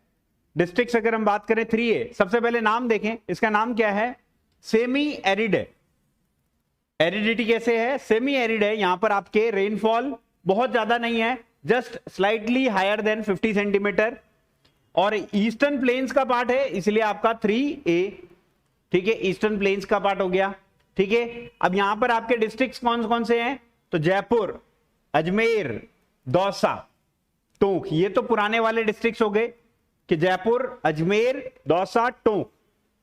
डिस्ट्रिक्ट अगर हम बात करें 3A, सबसे पहले नाम देखें, इसका नाम क्या है, सेमी एरिड है। एरिडिटी कैसे है, सेमी एरिड है। यहां पर आपके रेनफॉल बहुत ज्यादा नहीं है, just slightly higher than 50 centimetre, और ईस्टर्न प्लेन्स का पार्ट है इसलिए आपका 3A, ठीक है। ईस्टर्न प्लेन्स का पार्ट हो गया, ठीक है। अब यहां पर आपके डिस्ट्रिक्ट्स कौन कौन से हैं, तो जयपुर, अजमेर, दौसा, टोंक, ये तो पुराने वाले डिस्ट्रिक्ट्स हो गए कि जयपुर, अजमेर, दौसा, टोंक,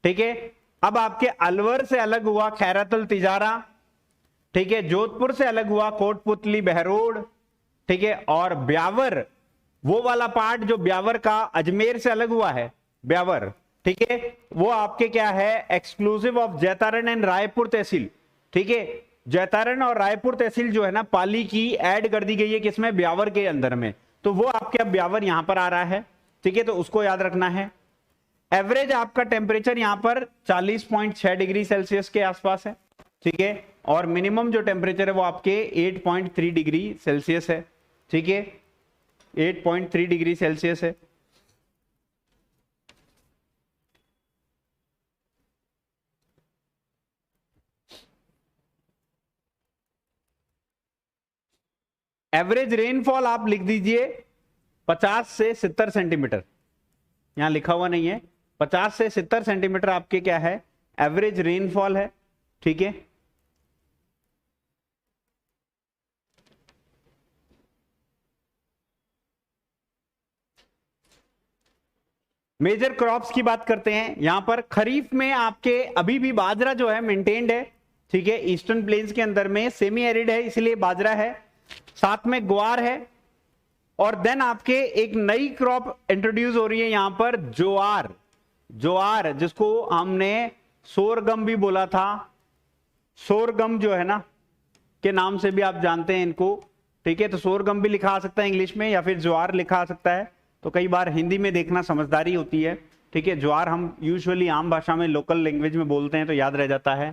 ठीक है। अब आपके अलवर से अलग हुआ खैरतल तिजारा, ठीक है। जोधपुर से अलग हुआ कोटपुतली बहरोड, ठीक है। और ब्यावर, वो वाला पार्ट जो ब्यावर का अजमेर से अलग हुआ है ब्यावर, ठीक है, वो आपके क्या है exclusive of Jaitaran and Raipur tehsil, ठीक है। जैतारण और रायपुर तहसील जो है ना पाली की ऐड कर दी गई है किसमें, ब्यावर के अंदर में, तो वो आपके अब ब्यावर यहां पर आ रहा है, ठीक है। तो उसको याद रखना है। एवरेज आपका टेम्परेचर यहां पर 40.6 डिग्री सेल्सियस के आसपास है, ठीक है। और मिनिमम जो टेम्परेचर है वो आपके 8.3 डिग्री सेल्सियस है, ठीक है, 8.3 डिग्री सेल्सियस है। एवरेज रेनफॉल आप लिख दीजिए 50 से 70 सेंटीमीटर, यहां लिखा हुआ नहीं है, 50 से 70 सेंटीमीटर आपके क्या है एवरेज रेनफॉल है, ठीक है। मेजर क्रॉप्स की बात करते हैं, यहां पर खरीफ में आपके अभी भी बाजरा जो है मेंटेन्ड है, ठीक है। ईस्टर्न प्लेन्स के अंदर में सेमी एरिड है इसलिए बाजरा है, साथ में ग्वार है, और देन आपके एक नई क्रॉप इंट्रोड्यूस हो रही है यहां पर ज्वार, ज्वार जिसको हमने सोरगम भी बोला था, सोरगम जो है ना के नाम से भी आप जानते हैं इनको, ठीक है। तो सोरगम भी लिखा आ सकता है इंग्लिश में, या फिर ज्वार लिखा आ सकता है, तो कई बार हिंदी में देखना समझदारी होती है, ठीक है। ज्वार हम यूजुअली आम भाषा में लोकल लैंग्वेज में बोलते हैं तो याद रह जाता है,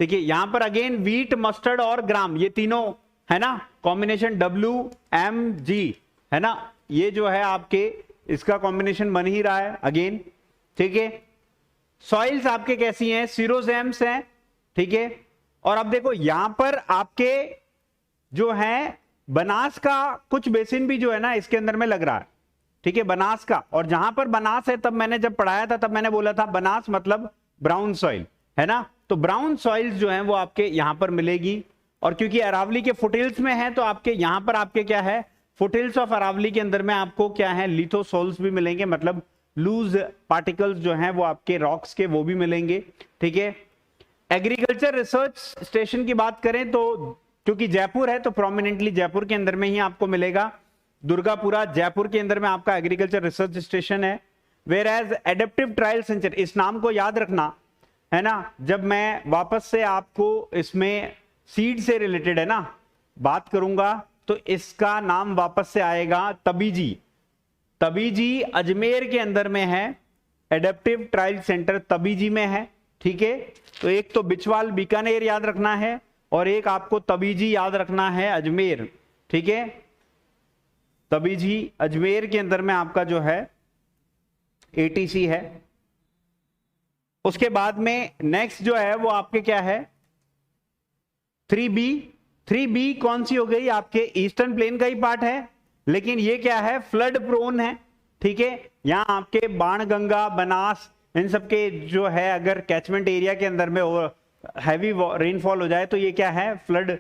ठीक है। यहां पर अगेन वीट, मस्टर्ड और ग्राम, ये तीनों है ना कॉम्बिनेशन WMG है ना, ये जो है आपके इसका कॉम्बिनेशन बन ही रहा है अगेन, ठीक है। सॉइल्स आपके कैसी हैं, सीरोजेम्स हैं, ठीक है। और अब देखो यहां पर आपके जो है बनास का कुछ बेसिन भी जो है ना इसके अंदर में लग रहा है, ठीक है, बनास का। और जहां पर बनास है, तब मैंने जब पढ़ाया था तब मैंने बोला था बनास मतलब ब्राउन सॉइल है ना, तो ब्राउन सॉइल्स जो हैं वो आपके यहां पर मिलेगी। और क्योंकि अरावली के फुटहिल्स में है तो आपके यहां पर आपके क्या है फुटहिल्स ऑफ अरावली के अंदर में आपको क्या है लिथोसोल्स भी मिलेंगे, मतलब लूज पार्टिकल्स जो हैं वो आपके रॉक्स के वो भी मिलेंगे, ठीक है। एग्रीकल्चर रिसर्च स्टेशन की बात करें तो क्योंकि जयपुर है तो प्रोमिनेंटली जयपुर के अंदर में ही आपको मिलेगा, दुर्गापुरा जयपुर के अंदर में आपका एग्रीकल्चर रिसर्च स्टेशन है। Whereas adaptive trial centre, इस नाम को याद रखना है ना, जब मैं वापस से आपको इसमें सीड से रिलेटेड है ना बात करूंगा तो इसका नाम वापस से आएगा तबीजी, तबीजी अजमेर के अंदर में है, एडेप्टिव ट्रायल सेंटर तबीजी में है, ठीक है। तो एक तो बिचवाल बीकानेर याद रखना है और एक आपको तबीजी याद रखना है अजमेर, ठीक है। तबीजी अजमेर के अंदर में आपका जो है ATC है। उसके बाद में नेक्स्ट जो है वो आपके क्या है 3B, 3B कौन सी हो गई आपके ईस्टर्न प्लेन का ही पार्ट है, लेकिन ये क्या है फ्लड प्रोन है, ठीक है। यहां आपके बाणगंगा, बनास इन सब के जो है अगर कैचमेंट एरिया के अंदर में हैवी रेनफॉल हो जाए तो ये क्या है फ्लड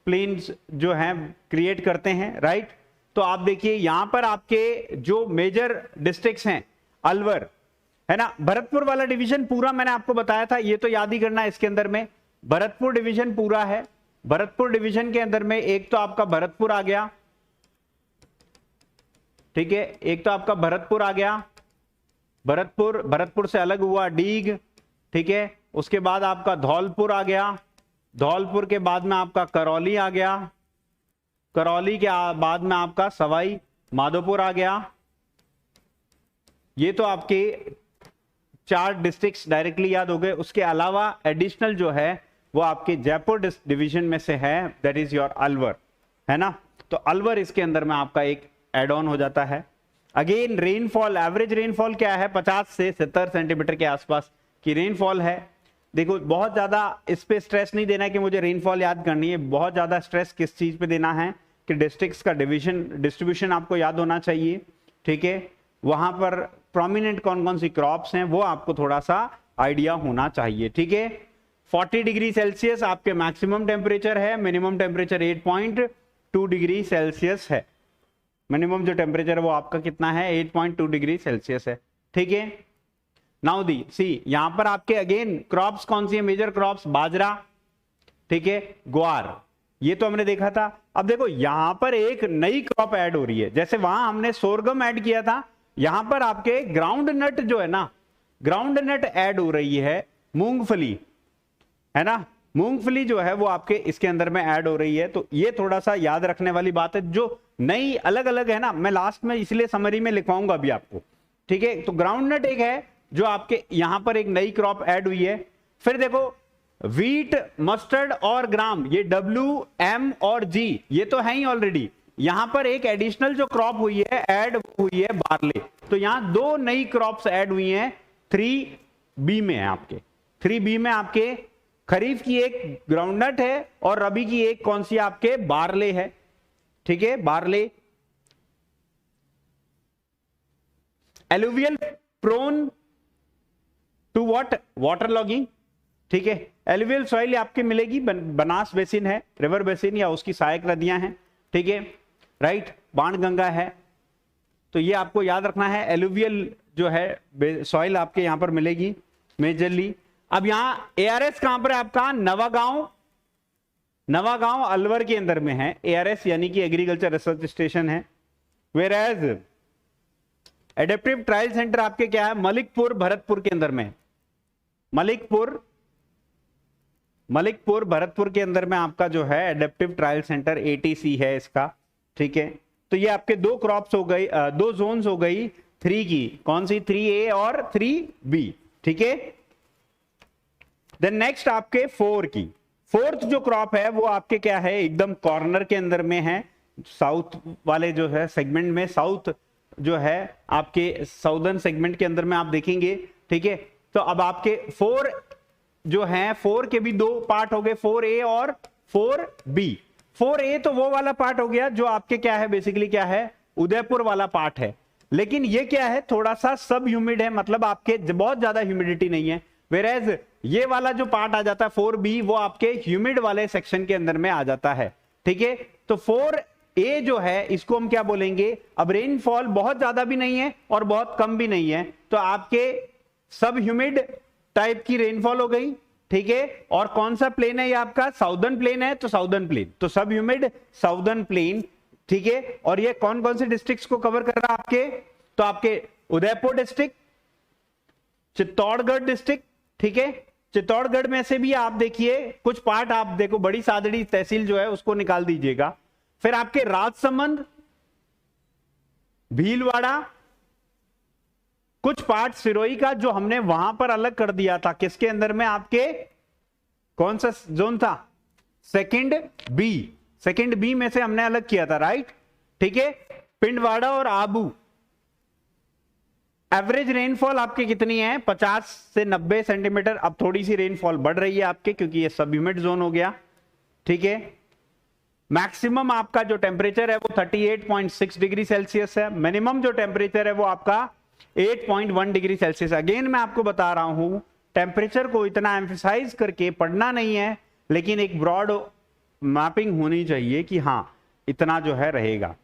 प्लेन्स जो है क्रिएट करते हैं, राइट। तो आप देखिए यहां पर आपके जो मेजर डिस्ट्रिक्ट्स हैं अलवर है ना, भरतपुर वाला डिवीजन पूरा मैंने आपको बताया था, ये तो याद ही करना है। इसके अंदर में भरतपुर डिवीजन पूरा है, भरतपुर डिवीजन के अंदर में एक तो आपका भरतपुर आ गया, ठीक है, एक तो आपका भरतपुर आ गया, भरतपुर, भरतपुर से अलग हुआ डीग, ठीक है। उसके बाद आपका धौलपुर आ गया, धौलपुर के बाद में आपका करौली आ गया, करौली के बाद में आपका सवाई माधोपुर आ गया। ये तो आपके 4 डिस्ट्रिक्ट्स डायरेक्टली याद हो गए। उसके अलावा एडिशनल जो है वो आपके जयपुर डिवीजन में से है, दैट इज योर अलवर है ना। तो अलवर इसके अंदर में आपका एक एड ऑन हो जाता है। अगेन रेनफॉल, एवरेज रेनफॉल क्या है 50 से 70 सेंटीमीटर के आसपास की रेनफॉल है। देखो बहुत ज्यादा इस पे स्ट्रेस नहीं देना है कि मुझे रेनफॉल याद करनी है, बहुत ज्यादा स्ट्रेस किस चीज पे देना है कि डिस्ट्रिक्ट्स का डिस्ट्रीब्यूशन आपको याद होना चाहिए, ठीक है। वहां पर प्रोमिनेंट कौन कौन सी क्रॉप्स हैं वो आपको थोड़ा सा आइडिया होना चाहिए, ठीक है। 40 डिग्री सेल्सियस आपके मैक्सिमम टेम्परेचर है, मिनिमम टेम्परेचर 8.2 डिग्री सेल्सियस है। मिनिमम जो टेम्परेचर है वो आपका कितना है 8.2 डिग्री सेल्सियस है, ठीक है। नाउ दी सी यहां पर आपके अगेन क्रॉप्स कौन सी है, मेजर क्रॉप्स बाजरा, ठीक है, ग्वार, ये तो हमने देखा था। अब देखो यहां पर एक नई क्रॉप ऐड हो रही है, जैसे वहां हमने सोरगम ऐड किया था, यहां पर आपके ग्राउंड नट जो है ना, ग्राउंड नट ऐड हो रही है, मूंगफली है ना, मूंगफली जो है वो आपके इसके अंदर में ऐड हो रही है। तो ये थोड़ा सा याद रखने वाली बात है, जो नई अलग अलग है ना, मैं लास्ट में इसलिए समरी में लिखवाऊंगा अभी आपको, ठीक है। तो ग्राउंड नट एक है जो आपके यहां पर एक नई क्रॉप ऐड हुई है। फिर देखो वीट, मस्टर्ड और ग्राम, ये WM और G ये तो है ही ऑलरेडी। यहां पर एक एडिशनल जो क्रॉप हुई है ऐड हुई है बार्ले, तो यहां 2 नई क्रॉप्स ऐड हुई हैं 3B में है आपके। 3B में आपके खरीफ की एक ग्राउंडनट है और रबी की एक कौन सी आपके बार्ले है, ठीक है, barley. Alluvial prone to what, water logging, ठीक है। एलुवियल सॉइल आपके मिलेगी, बनास बेसिन है, रिवर बेसिन या उसकी सहायक नदियां हैं, ठीक है, राइट, बाणगंगा है, तो ये आपको याद रखना है। एलुवियल जो है सॉइल आपके यहां पर मिलेगी मेजरली। अब यहां एआरएस कहां पर है आपका, नवागांव, नवागांव अलवर के अंदर में है एआरएस, यानी कि एग्रीकल्चर रिसर्च स्टेशन है। Whereas adaptive trial centre आपके क्या है, मलिकपुर भरतपुर के अंदर में, मलिकपुर भरतपुर के अंदर में आपका जो है एडेप्टिव ट्रायल सेंटर एटीसी है इसका, ठीक है। तो ये आपके दो क्रॉप्स हो गई, दो जोन्स हो गई 3 की, कौन सी, 3A और 3B, ठीक है। देन नेक्स्ट आपके 4 की, फोर्थ जो क्रॉप है वो आपके क्या है, एकदम कॉर्नर के अंदर में है, साउथ वाले जो है सेगमेंट में, साउथ जो है आपके साउदर्न सेगमेंट के अंदर में आप देखेंगे, ठीक है। तो अब आपके 4 जो है, 4 के भी 2 पार्ट हो गए, 4A और 4B। 4A तो वो वाला पार्ट हो गया जो आपके क्या है, बेसिकली क्या है, उदयपुर वाला पार्ट है, लेकिन ये क्या है, थोड़ा सा सब ह्यूमिड है, मतलब आपके बहुत ज्यादा ह्यूमिडिटी नहीं है। वेरेज ये वाला जो पार्ट आ जाता है 4B, वो आपके ह्यूमिड वाले सेक्शन के अंदर में आ जाता है, ठीक है। तो 4A जो है इसको हम क्या बोलेंगे, अब रेनफॉल बहुत ज्यादा भी नहीं है और बहुत कम भी नहीं है, तो आपके सब ह्यूमिड टाइप की रेनफॉल हो गई, ठीक है। और कौन सा प्लेन है ये आपका, साउदर्न प्लेन है, तो साउदर्न प्लेन, तो सब ह्यूमिड साउदर्न प्लेन, ठीक है। और ये कौन कौन से डिस्ट्रिक्ट्स को कवर कर रहा है आपके, तो आपके उदयपुर डिस्ट्रिक्ट, चित्तौड़गढ़ डिस्ट्रिक्ट, ठीक है। चित्तौड़गढ़ में से भी आप देखिए कुछ पार्ट, आप देखो बड़ी सादड़ी तहसील जो है उसको निकाल दीजिएगा। फिर आपके राजसमंद, भीलवाड़ा, कुछ पार्ट सिरोही का जो हमने वहां पर अलग कर दिया था, किसके अंदर में, आपके कौन सा जोन था, सेकंड बी में से हमने अलग किया था, राइट, ठीक है। पिंडवाड़ा और आबू, एवरेज रेनफॉल आपके कितनी है, 50 से 90 सेंटीमीटर। अब थोड़ी सी रेनफॉल बढ़ रही है आपके, क्योंकि ये सब ह्यूमिड जोन हो गया, ठीक है। मैक्सिमम आपका जो टेम्परेचर है वो 38.6 डिग्री सेल्सियस है, मिनिमम जो टेम्परेचर है वो आपका 8.1 डिग्री सेल्सियस। अगेन मैं आपको बता रहा हूं, टेम्परेचर को इतना एम्फेसाइज करके पढ़ना नहीं है, लेकिन एक ब्रॉड मैपिंग होनी चाहिए कि हाँ इतना जो है रहेगा,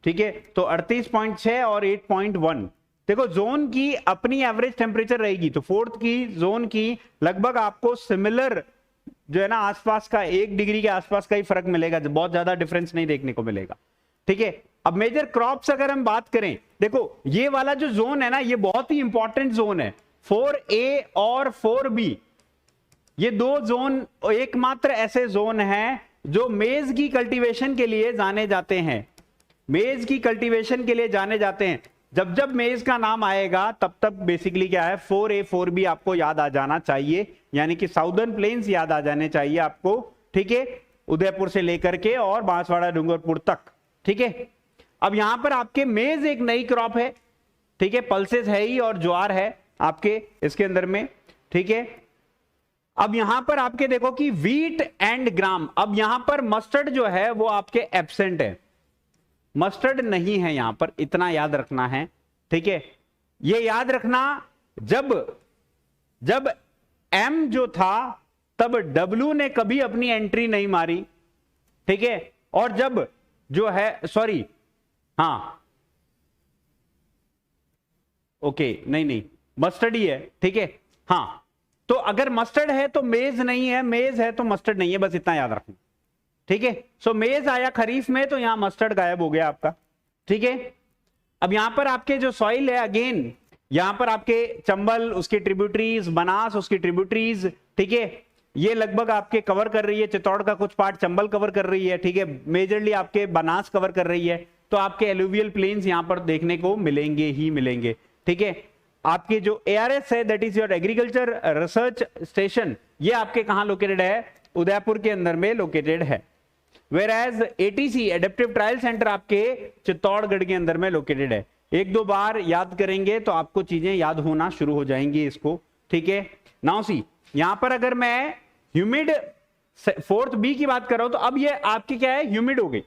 ठीक है। तो 38.6 और 8.1, देखो जोन की अपनी एवरेज टेम्परेचर रहेगी, तो फोर्थ की जोन की लगभग आपको सिमिलर जो है ना, आसपास का 1 डिग्री के आसपास का ही फर्क मिलेगा, बहुत ज्यादा डिफरेंस नहीं देखने को मिलेगा, ठीक है। अब मेजर क्रॉप्स अगर हम बात करें, देखो ये वाला जो जोन है ना, ये बहुत ही इंपॉर्टेंट जोन है, 4A और 4B, ये दो जोन एकमात्र ऐसे जोन हैं जो मेज की कल्टीवेशन के लिए जाने जाते हैं, मेज की कल्टीवेशन के लिए जाने जाते हैं। जब जब मेज का नाम आएगा तब तब बेसिकली क्या है, 4A 4B आपको याद आ जाना चाहिए, यानी कि साउदर्न प्लेन्स याद आ जाने चाहिए आपको, ठीक है, उदयपुर से लेकर के और बांसवाड़ा डूंगरपुर तक, ठीक है। अब यहां पर आपके मेज एक नई क्रॉप है, ठीक है, पल्सेस है ही और ज्वार है आपके इसके अंदर में, ठीक है। अब यहां पर आपके देखो कि वीट एंड ग्राम, अब यहां पर मस्टर्ड जो है वो आपके एब्सेंट है, मस्टर्ड नहीं है यहां पर, इतना याद रखना है, ठीक है। ये याद रखना, जब M जो था तब W ने कभी अपनी एंट्री नहीं मारी, ठीक है। और जब जो है, सॉरी, हाँ ओके, नहीं मस्टर्ड ही है, ठीक है, हाँ। तो अगर मस्टर्ड है तो मेज नहीं है, मेज है तो मस्टर्ड नहीं है, बस इतना याद रखना, ठीक है। सो मेज आया खरीफ में, तो यहां मस्टर्ड गायब हो गया आपका, ठीक है। अब यहां पर आपके जो सॉइल है, अगेन यहां पर आपके चंबल, उसके ट्रिब्यूटरीज, बनास उसकी ट्रिब्यूटरीज, ठीक है, ये लगभग आपके कवर कर रही है, चित्तौड़ का कुछ पार्ट चंबल कवर कर रही है, ठीक है, मेजरली आपके बनास कवर कर रही है। तो आपके एलुवियल प्लेन्स यहां पर देखने को मिलेंगे ही मिलेंगे, ठीक है। आपके जो ARS है, that is your agriculture research station, ये आपके कहां लोकेटेड है, उदयपुर के अंदर में लोकेटेड है। Whereas ATC adaptive trial centre आपके चित्तौड़गढ़ के अंदर में लोकेटेड है। एक दो बार याद करेंगे तो आपको चीजें याद होना शुरू हो जाएंगी इसको, ठीक है। नाउ सी, यहां पर अगर मैं ह्यूमिड 4th B की बात कर रहा हूं, तो अब ये आपकी क्या है, ह्यूमिड हो गई,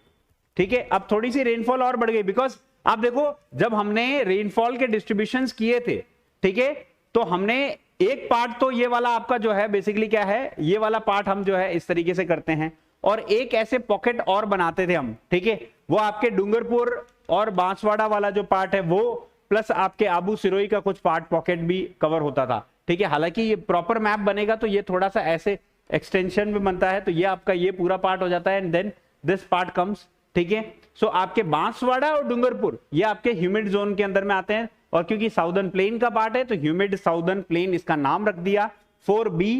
ठीक है। अब थोड़ी सी रेनफॉल और बढ़ गई, बिकॉज आप देखो जब हमने रेनफॉल के डिस्ट्रीब्यूशंस किए थे, ठीक है, तो हमने एक पार्ट तो ये वाला आपका जो है बेसिकली क्या है, ये वाला पार्ट हम जो है इस तरीके से करते हैं, और एक ऐसे पॉकेट और बनाते थे हम, ठीक है, वो आपके डूंगरपुर और बांसवाड़ा वाला जो पार्ट है वो, प्लस आपके आबू सिरोही का कुछ पार्ट पॉकेट भी कवर होता था, ठीक है। हालांकि ये प्रॉपर मैप बनेगा तो ये थोड़ा सा ऐसे एक्सटेंशन में बनता है, तो ये आपका ये पूरा पार्ट हो जाता है and then this part comes, ठीक है। सो आपके बांसवाड़ा और डूंगरपुर ये आपके ह्यूमिड जोन के अंदर में आते हैं, और क्योंकि साउदर्न प्लेन का पार्ट है तो ह्यूमिड साउदर्न प्लेन इसका नाम रख दिया 4B,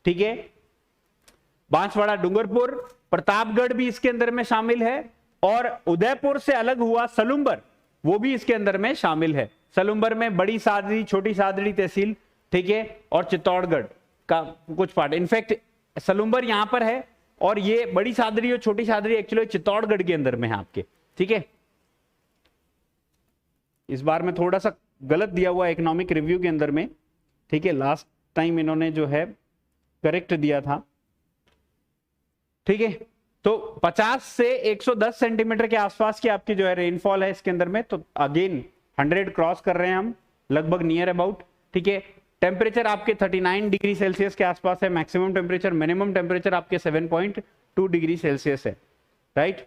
ठीक है। बांसवाड़ा, डूंगरपुर, प्रतापगढ़ भी इसके अंदर में शामिल है, और उदयपुर से अलग हुआ सलुम्बर, वो भी इसके अंदर में शामिल है। सलुम्बर में बड़ी सादड़ी, छोटी सादड़ी तहसील, ठीक है, और चित्तौड़गढ़ का कुछ पार्ट, इनफैक्ट सलुम्बर यहां पर है, और ये बड़ी सादड़ी और छोटी सादड़ी एक्चुअली चित्तौड़गढ़ के अंदर में है आपके, ठीक है। इस बार में थोड़ा सा गलत दिया हुआ इकोनॉमिक रिव्यू के अंदर में, ठीक है, लास्ट टाइम इन्होंने जो है करेक्ट दिया था, ठीक है। तो 50 से 110 सेंटीमीटर के आसपास की आपकी जो है रेनफॉल है इसके अंदर में, तो अगेन 100 क्रॉस कर रहे हैं हम लगभग नियर अबाउट, ठीक है। टेम्परेचर आपके 39 डिग्री सेल्सियस के आसपास है मैक्सिमम टेम्परेचर, मिनिमम टेम्परेचर आपके 7.2 डिग्री सेल्सियस है, राइट।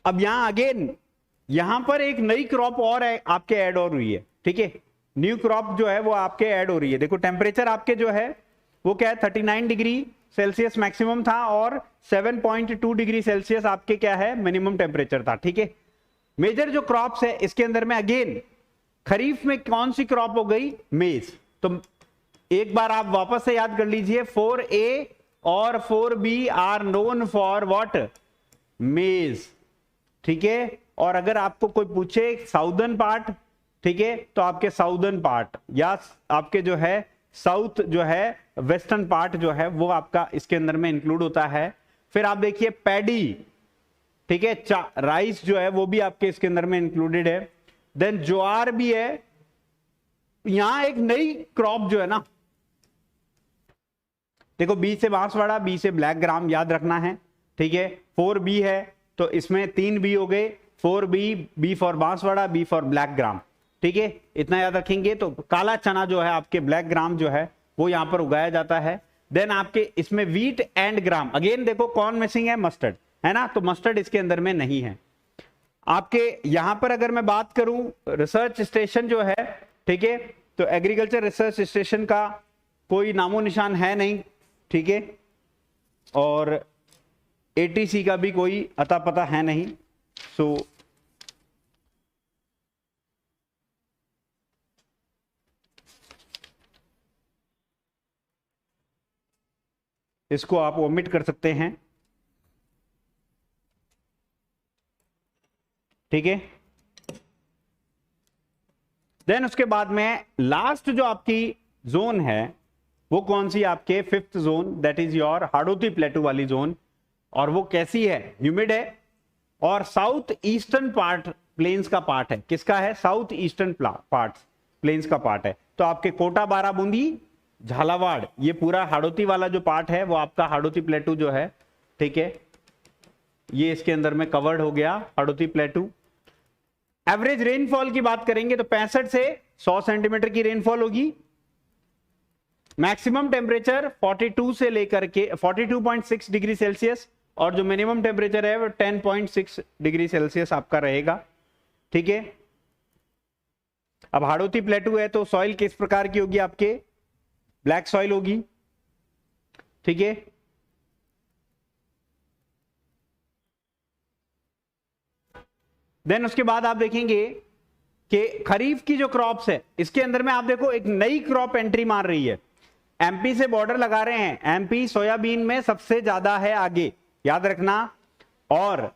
अब यहां अगेन यहां पर एक नई क्रॉप और है आपके ऐड और हुई है, ठीक है, न्यू क्रॉप जो है वो आपके ऐड हो रही है। देखो टेम्परेचर आपके जो है वो क्या है, 39 डिग्री सेल्सियस मैक्सिमम था और 7.2 डिग्री सेल्सियस आपके क्या है मिनिमम टेम्परेचर था, ठीक है। मेजर जो क्रॉप्स है इसके अंदर में अगेन खरीफ में कौन सी क्रॉप हो गई, मेज। तो एक बार आप वापस से याद कर लीजिए, 4A और 4B are known for what, मेज, ठीक है। और अगर आपको कोई पूछे साउदर्न पार्ट, ठीक है, तो आपके साउदर्न पार्ट या आपके जो है साउथ जो है वेस्टर्न पार्ट जो है वो आपका इसके अंदर में इंक्लूड होता है। फिर आप देखिए पैडी, ठीक है, राइस जो है वो भी आपके इसके अंदर में इंक्लूडेड है। देन ज्वार भी है। यहां एक नई क्रॉप जो है ना, देखो बी से बांसवाड़ा, बी से ब्लैक ग्राम याद रखना है, ठीक है। 4B है तो इसमें 3B हो गए, 4B, B for Banswara, B for black gram, ठीक है, इतना याद रखेंगे। तो काला चना जो है आपके ब्लैक ग्राम जो है वो यहां पर उगाया जाता है। देन आपके इसमें व्हीट एंड ग्राम, अगेन देखो कौन मिसिंग है, मस्टर्ड है ना, तो मस्टर्ड इसके अंदर में नहीं है। आपके यहां पर अगर मैं बात करूं रिसर्च स्टेशन जो है, ठीक है, तो एग्रीकल्चर रिसर्च स्टेशन का कोई नामो निशान है नहीं, ठीक है, और ATC का भी कोई अता पता है नहीं। सो इसको आप ओमिट कर सकते हैं, ठीक है। देन उसके बाद में लास्ट जो आपकी जोन है वो कौन सी, आपके 5th zone, that is your Hadoti प्लेटू वाली जोन। और वो कैसी है, ह्यूमिड है, और साउथ ईस्टर्न पार्ट प्लेन्स का पार्ट है। किसका है, साउथ ईस्टर्न पार्ट प्लेन्स का पार्ट है। तो आपके कोटा, बाराबूंदी, झालावाड़, ये पूरा हाड़ौती वाला जो पार्ट है वो आपका हाड़ौती प्लेटू जो है, ठीक है, ये इसके अंदर में कवर्ड हो गया हाड़ौती प्लेटू। एवरेज रेनफॉल की बात करेंगे तो 65 से 100 सेंटीमीटर की रेनफॉल होगी। मैक्सिमम टेम्परेचर 42 से लेकर के 42.6 डिग्री सेल्सियस, और जो मिनिमम टेम्परेचर है वो 10.6 डिग्री सेल्सियस आपका रहेगा, ठीक है। अब हाड़ौती प्लेटू है तो सॉइल किस प्रकार की होगी, आपके ब्लैक सॉइल होगी, ठीक है। देन उसके बाद आप देखेंगे कि खरीफ की जो क्रॉप्स है इसके अंदर में आप देखो एक नई क्रॉप एंट्री मार रही है। MP से बॉर्डर लगा रहे हैं, MP सोयाबीन में सबसे ज्यादा है आगे, याद रखना। और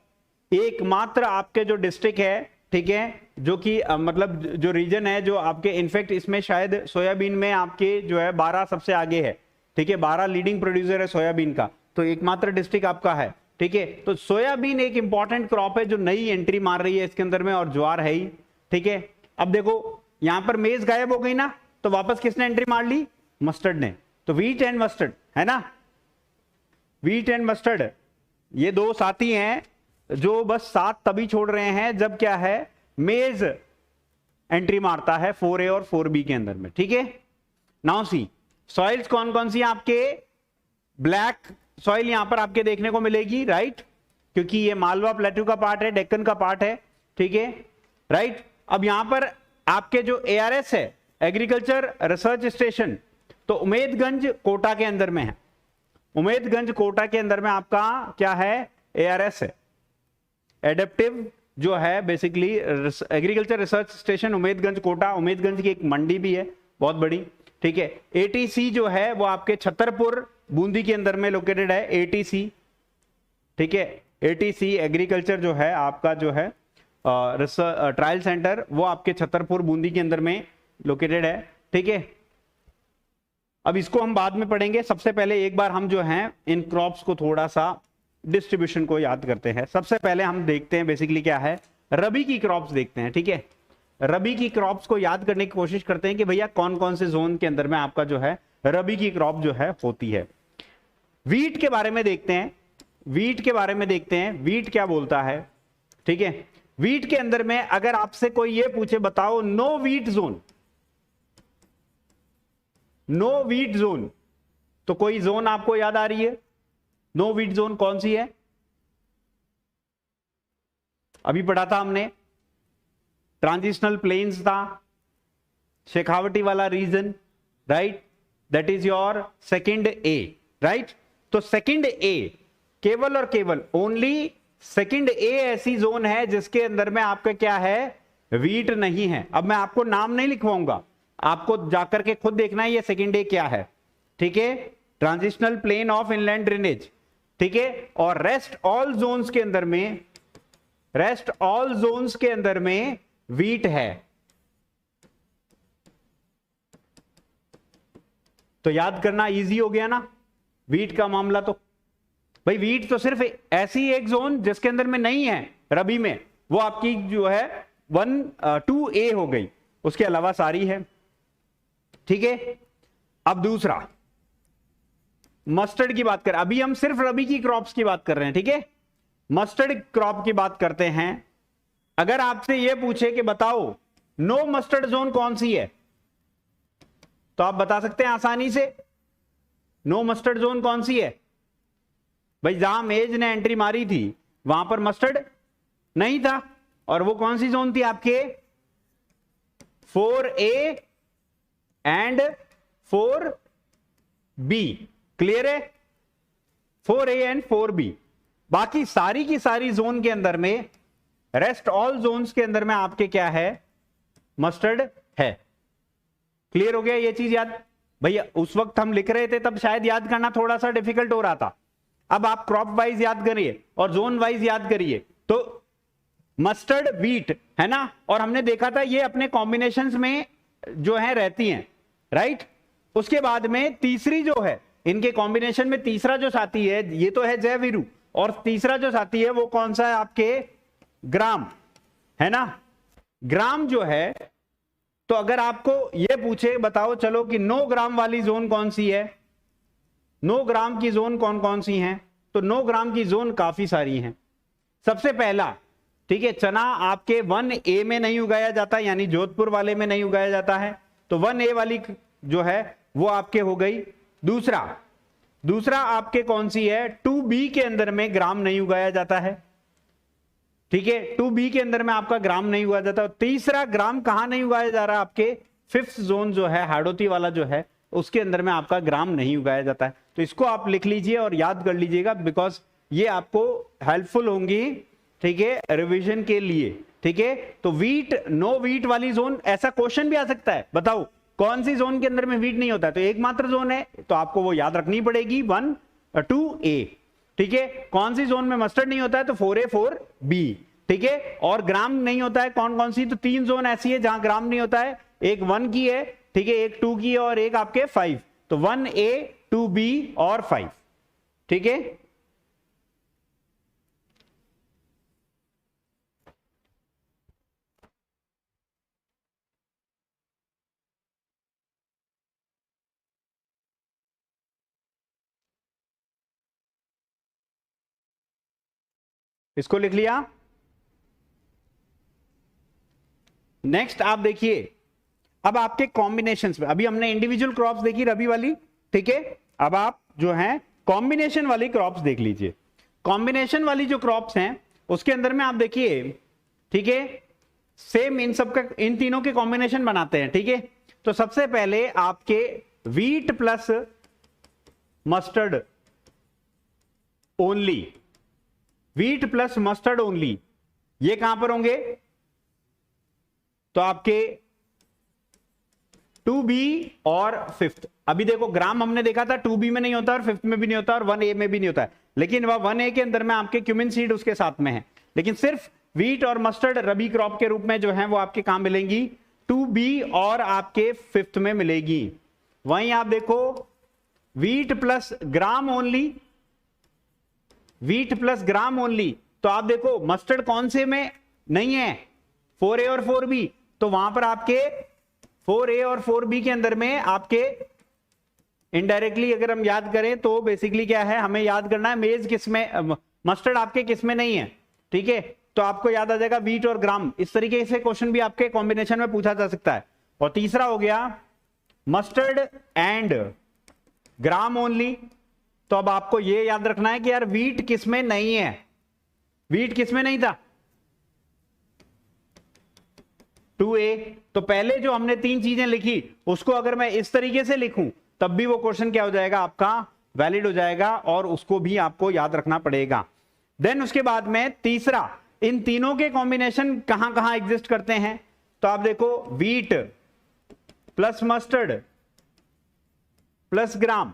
एकमात्र आपके जो डिस्ट्रिक्ट है, ठीक है, जो कि मतलब जो रीजन है जो आपके, इनफैक्ट इसमें शायद सोयाबीन में आपके जो है 12 सबसे आगे है, ठीक है, 12 लीडिंग प्रोड्यूसर है सोयाबीन का, तो एकमात्र डिस्ट्रिक्ट आपका है, ठीक है। तो सोयाबीन एक इंपॉर्टेंट क्रॉप है जो नई एंट्री मार रही है इसके अंदर में, और ज्वार है ही, ठीक है। अब देखो यहां पर मेज गायब हो गई ना, तो वापस किसने एंट्री मार ली, मस्टर्ड ने। तो व्हीट एंड मस्टर्ड है ना, व्हीट एंड मस्टर्ड ये दो साथी हैं जो बस साथ तभी छोड़ रहे हैं जब क्या है, मेज एंट्री मारता है 4A और 4B के अंदर में, ठीक है। नाउ सी सॉइल्स कौन कौन सी आपके, ब्लैक सॉइल यहां पर आपके देखने को मिलेगी, राइट, क्योंकि ये मालवा प्लेटू का पार्ट है, डेक्कन का पार्ट है, ठीक है, राइट। अब यहां पर आपके जो ARS है, एग्रीकल्चर रिसर्च स्टेशन, तो उमेदगंज कोटा के अंदर में है, उमेदगंज कोटा के अंदर में आपका क्या है, ARS है, एडेप्टिव जो है basically agriculture research station Umedganj Kota. Umedganj की एक मंडी भी है बहुत बड़ी, ठीक है। ATC जो है वो आपके छतरपुर बूंदी के अंदर में लोकेटेड है, ATC, ठीक है। ATC एग्रीकल्चर जो है आपका जो है ट्रायल सेंटर, वो आपके छतरपुर बूंदी के अंदर में लोकेटेड है, ठीक है। अब इसको हम बाद में पढ़ेंगे, सबसे पहले एक बार हम जो हैं इन क्रॉप्स को थोड़ा सा डिस्ट्रीब्यूशन को याद करते हैं। सबसे पहले हम देखते हैं बेसिकली क्या है, रबी की क्रॉप्स देखते हैं, ठीक है। रबी की क्रॉप्स को याद करने की कोशिश करते हैं कि भैया कौन कौन से जोन के अंदर में आपका जो है रबी की क्रॉप जो है होती है। वीट के बारे में देखते हैं, वीट के बारे में देखते हैं, वीट क्या बोलता है, ठीक है। वीट के अंदर में अगर आपसे कोई ये पूछे बताओ no wheat zone, no wheat zone, तो कोई जोन आपको याद आ रही है, नो वीट जोन कौन सी है, अभी पढ़ा था हमने, ट्रांजिशनल प्लेन्स था, शेखावटी वाला region, right, that is your second A, right. तो सेकंड ए केवल और केवल ओनली सेकंड ए ऐसी जोन है जिसके अंदर में आपका क्या है, वीट नहीं है। अब मैं आपको नाम नहीं लिखवाऊंगा, आपको जाकर के खुद देखना है ये सेकंड ए क्या है, ठीक है। Transitional plain of inland drainage, ठीक है। और रेस्ट ऑल जोन्स के अंदर में, रेस्ट ऑल जोन्स के अंदर में वीट है। तो याद करना इजी हो गया ना वीट का मामला। तो भाई वीट तो सिर्फ ऐसी एक जोन जिसके अंदर में नहीं है रबी में, वो आपकी जो है 2A हो गई, उसके अलावा सारी है, ठीक है। अब दूसरा मस्टर्ड की बात करें, अभी हम सिर्फ रबी की क्रॉप्स की बात कर रहे हैं, ठीक है। मस्टर्ड क्रॉप की बात करते हैं। अगर आपसे यह पूछे कि बताओ नो मस्टर्ड जोन कौन सी है, तो आप बता सकते हैं आसानी से, नो मस्टर्ड जोन कौन सी है भाई, जहां मेज ने एंट्री मारी थी वहां पर मस्टर्ड नहीं था, और वो कौन सी जोन थी आपके, 4A एंड 4B, क्लियर है, 4A एंड 4B। बाकी सारी की सारी जोन के अंदर में, रेस्ट ऑल जोन्स के अंदर में आपके क्या है, मस्टर्ड है। क्लियर हो गया ये चीज याद भैया, उस वक्त हम लिख रहे थे तब शायद याद करना थोड़ा सा डिफिकल्ट हो रहा था, अब आप क्रॉप वाइज याद करिए और जोन वाइज याद करिए। तो मस्टर्ड वीट है ना, और हमने देखा था ये अपने कॉम्बिनेशंस में जो है रहती हैं, राइट। उसके बाद में तीसरी जो है इनके कॉम्बिनेशन में तीसरा जो साथी है, ये तो है जयवीरू, और तीसरा जो साथी है वो कौन सा है आपके, ग्राम, है ना। ग्राम जो है, तो अगर आपको ये पूछे बताओ चलो कि 9 ग्राम वाली जोन कौन सी है, 9 ग्राम की जोन कौन कौन सी हैं, तो 9 ग्राम की जोन काफी सारी हैं। सबसे पहला, ठीक है, चना आपके 1A में नहीं उगाया जाता, यानी जोधपुर वाले में नहीं उगाया जाता है, तो 1A वाली जो है वो आपके हो गई। दूसरा आपके कौन सी है, 2B के अंदर में ग्राम नहीं उगाया जाता है, ठीक है, 2B के अंदर में आपका ग्राम नहीं उगाया जाता। तीसरा ग्राम कहां नहीं उगाया जा रहा, आपके 5th जोन जो है हाड़ोती वाला जो है उसके अंदर में आपका ग्राम नहीं उगाया जाता है। तो इसको आप लिख लीजिए और याद कर लीजिएगा, बिकॉज ये आपको हेल्पफुल होंगी, ठीक है, रिवीजन के लिए, ठीक है। तो वीट, नो वीट वाली जोन, ऐसा क्वेश्चन भी आ सकता है, बताओ कौन सी जोन के अंदर में वीट नहीं होता है, तो एकमात्र जोन है, तो आपको वो याद रखनी पड़ेगी 1-2A, ठीक है। कौन सी जोन में मस्टर्ड नहीं होता है, तो 4A 4B, ठीक है। और ग्राम नहीं होता है कौन कौन सी, तो 3 जोन ऐसी है जहां ग्राम नहीं होता है, एक 1 की है, ठीक है, एक 2 की है और एक आपके 5, तो 1A 2B और 5, ठीक है। इसको लिख लिया। नेक्स्ट आप देखिए, अब आपके कॉम्बिनेशंस में, अभी हमने इंडिविजुअल क्रॉप्स देखी रबी वाली, ठीक है। अब आप जो है कॉम्बिनेशन वाली क्रॉप्स देख लीजिए। कॉम्बिनेशन वाली जो क्रॉप्स हैं उसके अंदर में आप देखिए, ठीक है, सेम इन सब का, इन तीनों के कॉम्बिनेशन बनाते हैं, ठीक है। तो सबसे पहले आपके wheat plus mustard only, wheat plus mustard only, ये कहां पर होंगे? तो आपके 2B और 5th। अभी देखो ग्राम हमने देखा था 2B में नहीं होता और 5th में भी नहीं होता और 1A में भी नहीं होता है, लेकिन वह 1A के अंदर में आपके क्यूमिन सीड उसके साथ में है, लेकिन सिर्फ वीट और मस्टर्ड रबी क्रॉप के रूप में जो है वो आपके कहां मिलेंगी? 2B और आपके 5th में मिलेगी। वहीं आप देखो वीट प्लस ग्राम ओनली, वीट प्लस ग्राम ओनली, तो आप देखो मस्टर्ड कौन से में नहीं है? 4A और 4B, तो वहां पर आपके 4A और 4B के अंदर में आपके इनडायरेक्टली अगर हम याद करें तो बेसिकली क्या है, हमें याद करना है मेज किसमें, मस्टर्ड आपके किसमें नहीं है, ठीक है। तो आपको याद आ जाएगा वीट और ग्राम। इस तरीके से क्वेश्चन भी आपके कॉम्बिनेशन में पूछा जा सकता है। और तीसरा हो गया मस्टर्ड एंड ग्राम ओनली, तो अब आपको यह याद रखना है कि यार वीट किसमें नहीं है, वीट किसमें नहीं था? 2A। तो पहले जो हमने तीन चीजें लिखी उसको अगर मैं इस तरीके से लिखूं तब भी वो क्वेश्चन क्या हो जाएगा आपका? वैलिड हो जाएगा, और उसको भी आपको याद रखना पड़ेगा। देन उसके बाद में तीसरा, इन तीनों के कॉम्बिनेशन कहां कहां एग्जिस्ट करते हैं? तो आप देखो वीट प्लस मस्टर्ड प्लस ग्राम,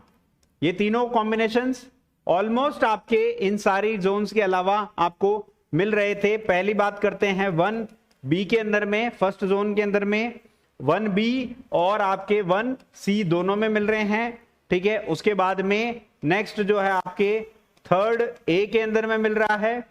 ये तीनों कॉम्बिनेशंस ऑलमोस्ट आपके इन सारी जोन्स के अलावा आपको मिल रहे थे। पहली बात करते हैं 1B के अंदर में, फर्स्ट जोन के अंदर में 1B और आपके 1C दोनों में मिल रहे हैं, ठीक है। उसके बाद में नेक्स्ट जो है आपके 3rd A के अंदर में मिल रहा है,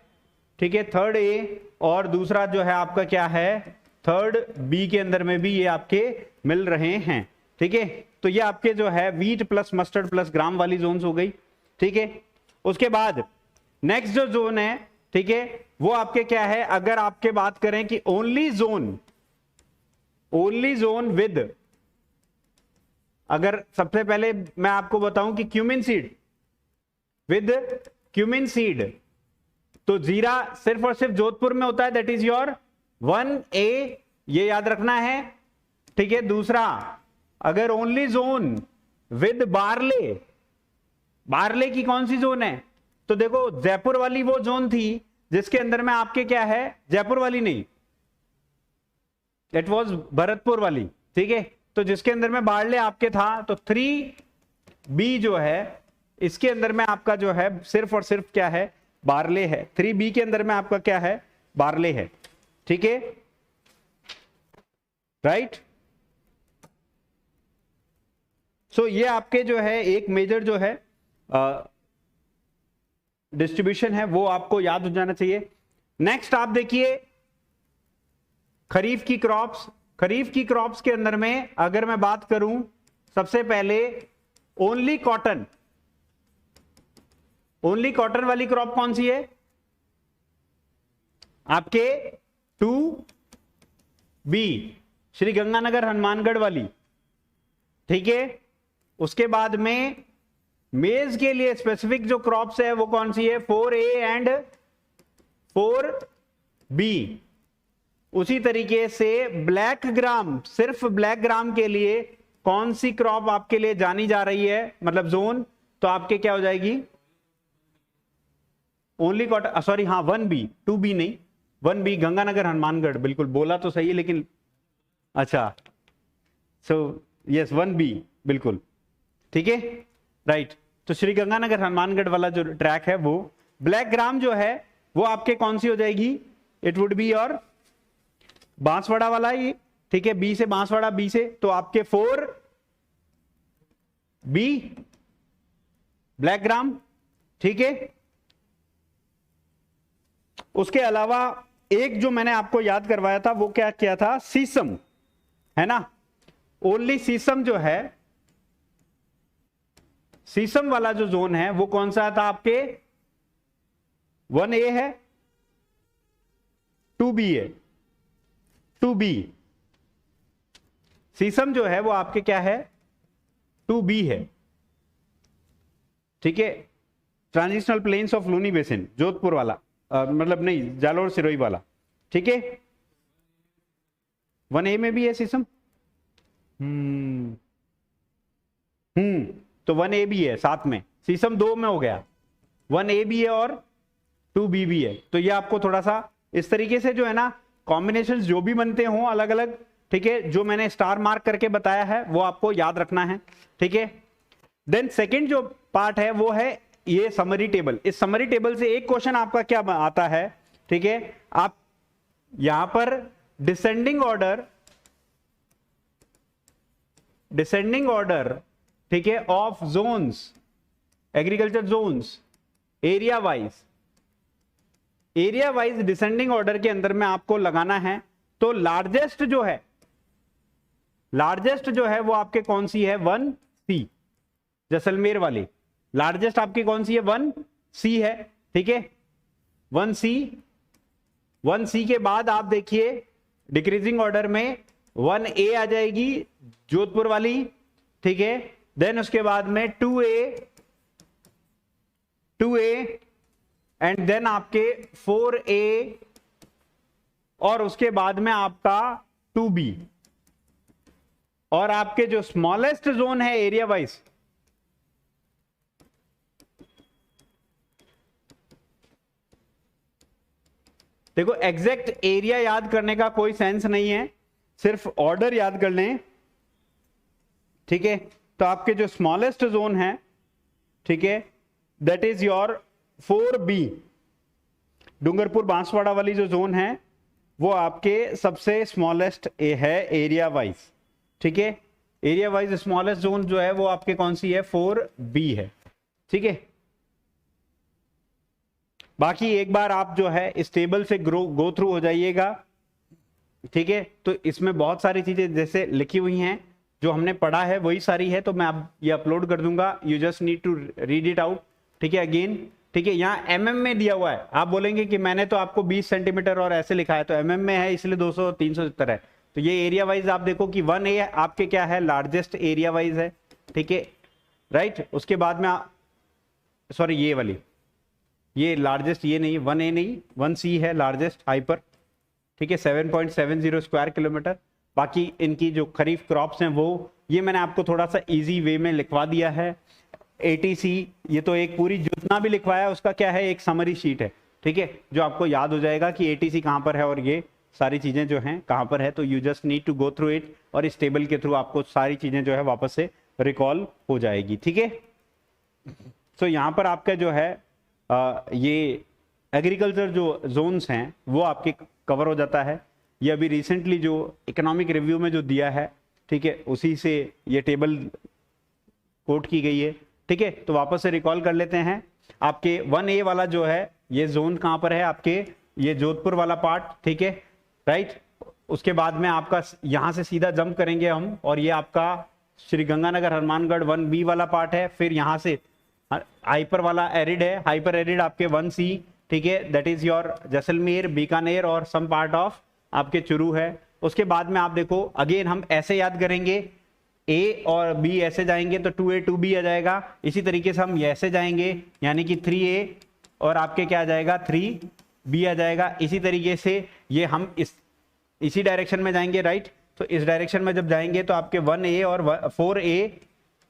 ठीक है, 3rd A, और दूसरा जो है आपका क्या है 3rd B के अंदर में भी ये आपके मिल रहे हैं, ठीक है। तो ये आपके जो है वीट प्लस मस्टर्ड प्लस ग्राम वाली जोन्स हो गई, ठीक है। उसके बाद नेक्स्ट जो जोन है, ठीक है, वो आपके क्या है? अगर आपके बात करें कि ओनली जोन विद, अगर सबसे पहले मैं आपको बताऊं कि cumin seed with cumin seed, तो जीरा सिर्फ और सिर्फ जोधपुर में होता है, दैट इज योर 1A, ये याद रखना है, ठीक है। दूसरा, अगर only zone with barley, barley की कौन सी जोन है? तो देखो जयपुर वाली वो जोन थी जिसके अंदर में आपके क्या है, जयपुर वाली नहीं, इट वॉज भरतपुर वाली, ठीक है। तो जिसके अंदर में बार्ले आपके था, तो 3B जो है इसके अंदर में आपका जो है सिर्फ और सिर्फ क्या है? बार्ले है। 3B के अंदर में आपका क्या है? बार्ले है, ठीक है, राइट। सो ये आपके जो है एक मेजर जो है डिस्ट्रीब्यूशन है, वो आपको याद हो जाना चाहिए। नेक्स्ट आप देखिए खरीफ की क्रॉप्स। खरीफ की क्रॉप्स के अंदर में अगर मैं बात करूं, सबसे पहले ओनली कॉटन, ओनली कॉटन वाली क्रॉप कौन सी है? आपके 2B, श्री गंगानगर हनुमानगढ़ वाली, ठीक है। उसके बाद में मेज के लिए स्पेसिफिक जो क्रॉप्स है वो कौन सी है? 4A and 4B। उसी तरीके से ब्लैक ग्राम, सिर्फ ब्लैक ग्राम के लिए कौन सी क्रॉप आपके लिए जानी जा रही है, मतलब जोन? तो आपके क्या हो जाएगी? ओनली कॉटन, सॉरी हाँ 1B, 2B नहीं, 1B, गंगानगर हनुमानगढ़, बिल्कुल बोला तो सही है लेकिन अच्छा, सो यस 1B बिल्कुल, ठीक है, राइट। तो श्री गंगानगर हनुमानगढ़ वाला जो ट्रैक है वो ब्लैक ग्राम जो है वो आपके कौन सी हो जाएगी? इट वुड बी और बांसवाड़ा वाला ही, ठीक है, B से बांसवाड़ा, B से, तो आपके 4B ब्लैक ग्राम, ठीक है। उसके अलावा एक जो मैंने आपको याद करवाया था वो क्या किया था? सीसम, है ना। ओनली सीसम जो है, सीसम वाला जो जोन है वो कौन सा था आपके? 1A है, 2B है, 2B। सीसम जो है वो आपके क्या है, 2B है, ठीक है। Transitional plains of Luni basin, Jodhpur वाला, मतलब नहीं, जालोर सिरोही वाला, ठीक है। 1A में भी है सीसम, तो 1A भी है साथ में, सीसम 2 में हो गया, 1A भी है और 2B भी है। तो ये आपको थोड़ा सा इस तरीके से जो है ना कॉम्बिनेशंस जो भी बनते हों अलग अलग, ठीक है, जो मैंने स्टार मार्क करके बताया है वो आपको याद रखना है, ठीक है। देन सेकंड जो पार्ट है वो है ये समरी टेबल। इस समरी टेबल से एक क्वेश्चन आपका क्या आता है, ठीक है, आप यहां पर डिसेंडिंग ऑर्डर, ठीक है, of zones, agriculture zones, area wise descending order के अंदर में आपको लगाना है। तो लार्जेस्ट जो है वो आपके कौन सी है, 1C, जैसलमेर वाली लार्जेस्ट आपकी कौन सी है, 1C है, ठीक है, 1C के बाद आप देखिए डिक्रीजिंग ऑर्डर में 1A आ जाएगी जोधपुर वाली, ठीक है। देन उसके बाद में 2A एंड देन आपके 4A और उसके बाद में आपका 2B, और आपके जो स्मॉलेस्ट जोन है एरिया वाइज, देखो एग्जैक्ट एरिया याद करने का कोई सेंस नहीं है, सिर्फ ऑर्डर याद कर लें, ठीक है। तो आपके जो स्मॉलेस्ट जोन है, ठीक है, that is your 4B, Dungarpur Banswara वाली जो जोन है वो आपके सबसे स्मॉलेस्ट है एरिया वाइज, ठीक है। एरिया वाइज स्मॉलेस्ट जोन जो है वो आपके कौन सी है, 4B है, ठीक है। बाकी एक बार आप जो है इस टेबल से गो थ्रू हो जाइएगा, ठीक है। तो इसमें बहुत सारी चीजें जैसे लिखी हुई हैं, जो हमने पढ़ा है वही सारी है, तो मैं अब ये अपलोड कर दूंगा, you just need to read it out, ठीक है, अगेन, ठीक है। यहाँ mm में दिया हुआ है, आप बोलेंगे कि मैंने तो आपको 20 सेंटीमीटर और ऐसे लिखा है, तो mm में है इसलिए 200 370 है। तो ये एरिया वाइज आप देखो कि 1A आपके क्या है, लार्जेस्ट एरिया वाइज है, ठीक है, राइट। उसके बाद में सॉरी ये वाली, ये लार्जेस्ट, ये नहीं 1A नहीं, 1C है लार्जेस्ट हाइपर, ठीक है, 7.70 स्क्वायर किलोमीटर। बाकी इनकी जो खरीफ क्रॉप्स हैं वो ये मैंने आपको थोड़ा सा इजी वे में लिखवा दिया है। ATC ये तो एक पूरी जितना भी लिखवाया है उसका क्या है, एक समरी शीट है, ठीक है, जो आपको याद हो जाएगा कि ATC कहां पर है और ये सारी चीजें जो हैं कहां पर है। तो you just need to go through it, और इस टेबल के थ्रू आपको सारी चीजें जो है वापस से रिकॉल हो जाएगी, ठीक है। तो यहां पर आपका जो है ये एग्रीकल्चर जो जोन्स हैं वो आपके कवर हो जाता है। ये अभी रिसेंटली जो इकोनॉमिक रिव्यू में जो दिया है, ठीक है, उसी से ये टेबल कोट की गई है, ठीक है। तो वापस से रिकॉल कर लेते हैं। आपके 1A वाला जो है ये जोन कहां पर है, आपके ये जोधपुर वाला पार्ट, ठीक है, राइट। उसके बाद में आपका यहां से सीधा जंप करेंगे हम, और ये आपका श्री गंगानगर हनुमानगढ़ 1B वाला पार्ट है। फिर यहां से हाइपर वाला एरिड है, हाइपर एरिड आपके 1C, ठीक है, that is your Jaisalmer, Bikaner और सम पार्ट ऑफ आपके चुरू है। उसके बाद में आप देखो अगेन हम ऐसे याद करेंगे, A और B ऐसे जाएंगे तो 2A 2B आ जाएगा। इसी तरीके से हम ऐसे जाएंगे, यानी कि 3A और आपके क्या आ जाएगा, 3B आ जाएगा। इसी तरीके से ये हम इसी डायरेक्शन में जाएंगे, राइट। तो इस डायरेक्शन में जब जाएंगे तो आपके 1A और 4A,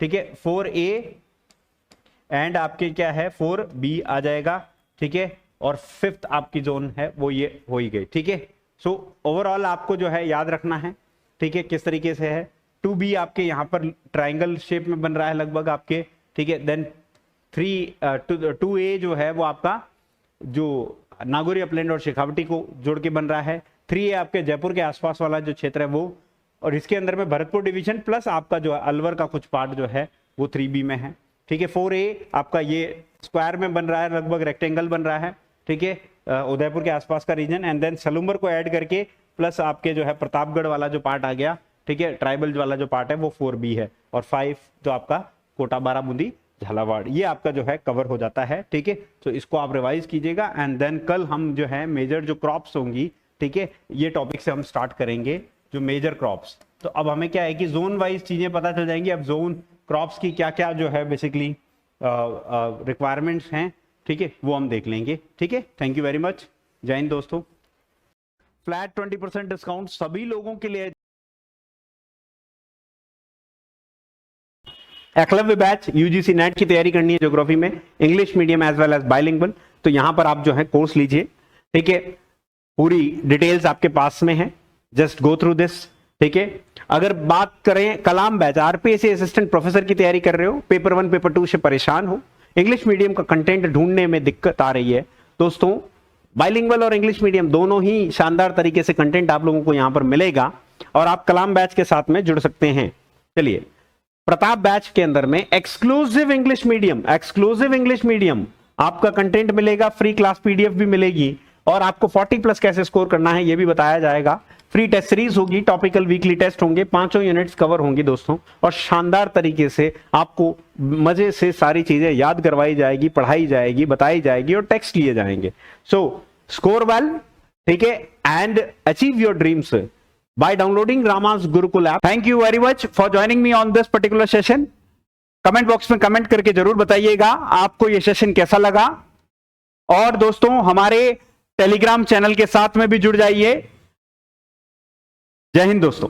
ठीक है, 4A एंड आपके क्या है 4B आ जाएगा, ठीक है। और फिफ्थ आपकी जोन है वो ये हो ही गई, ठीक है। सो ओवरऑल आपको जो है याद रखना है, ठीक है, किस तरीके से है। 2B आपके यहाँ पर ट्राइंगल शेप में बन रहा है लगभग आपके, ठीक है। देन 2A जो है वो आपका जो नागौरी अपलैंड और शेखावटी को जोड़ के बन रहा है। 3A आपके जयपुर के आसपास वाला जो क्षेत्र है वो, और इसके अंदर में भरतपुर डिवीजन प्लस आपका जो अलवर का कुछ पार्ट जो है वो 3B में है, ठीक है। 4A आपका ये स्क्वायर में बन रहा है, लगभग रेक्टेंगल बन रहा है, ठीक है, उदयपुर के आसपास का रीजन। एंड देन सलूम्बर को ऐड करके प्लस आपके जो है प्रतापगढ़ वाला जो पार्ट आ गया, ठीक है, ट्राइबल वाला जो पार्ट है वो 4B है। और 5 जो आपका कोटा, बाराबूंदी, झालावाड़, ये आपका जो है कवर हो जाता है, ठीक है। तो इसको आप रिवाइज कीजिएगा। एंड देन कल हम जो है मेजर जो क्रॉप्स होंगी ठीक है, ये टॉपिक से हम स्टार्ट करेंगे जो मेजर क्रॉप्स। तो अब हमें क्या है कि जोन वाइज चीजें पता चल जाएंगी। अब जोन क्रॉप्स की क्या क्या जो है बेसिकली रिक्वायरमेंट्स हैं, ठीक है, वो हम देख लेंगे। ठीक है, थैंक यू वेरी मच, जय हिंद दोस्तों। फ्लैट 20% डिस्काउंट सभी लोगों के लिए। एकलव्य बैच यूजीसी नेट की तैयारी करनी है ज्योग्राफी में, English medium as well as bilingual, तो यहां पर आप जो है कोर्स लीजिए। ठीक है, पूरी डिटेल्स आपके पास में है, जस्ट गो थ्रू दिस। ठीक है, अगर बात करें कलाम बैच, आरपीएससी असिस्टेंट प्रोफेसर की तैयारी कर रहे हो, पेपर 1 पेपर 2 से परेशान हो, इंग्लिश मीडियम का कंटेंट ढूंढने में दिक्कत आ रही है दोस्तों, बाइलिंगुअल और इंग्लिश मीडियम दोनों ही शानदार तरीके से कंटेंट आप लोगों को यहां पर मिलेगा और आप कलाम बैच के साथ में जुड़ सकते हैं। चलिए, प्रताप बैच के अंदर में एक्सक्लूसिव इंग्लिश मीडियम आपका कंटेंट मिलेगा, फ्री क्लास पीडीएफ भी मिलेगी और आपको 40+ कैसे स्कोर करना है ये भी बताया जाएगा। फ्री टेस्ट सीरीज होगी, टॉपिकल वीकली टेस्ट होंगे, 5 यूनिट्स कवर होंगी दोस्तों, और शानदार तरीके से आपको मजे से सारी चीजें याद करवाई जाएगी, पढ़ाई जाएगी, बताई जाएगी और टेक्स्ट लिए जाएंगे। सो स्कोर वेल, ठीक है, and achieve your dreams by downloading Rama's Gurukul app. Thank you very much for joining me on this particular session. Comment box में कमेंट करके जरूर बताइएगा आपको ये सेशन कैसा लगा, और दोस्तों हमारे टेलीग्राम चैनल के साथ में भी जुड़ जाइए। जय हिंद दोस्तों।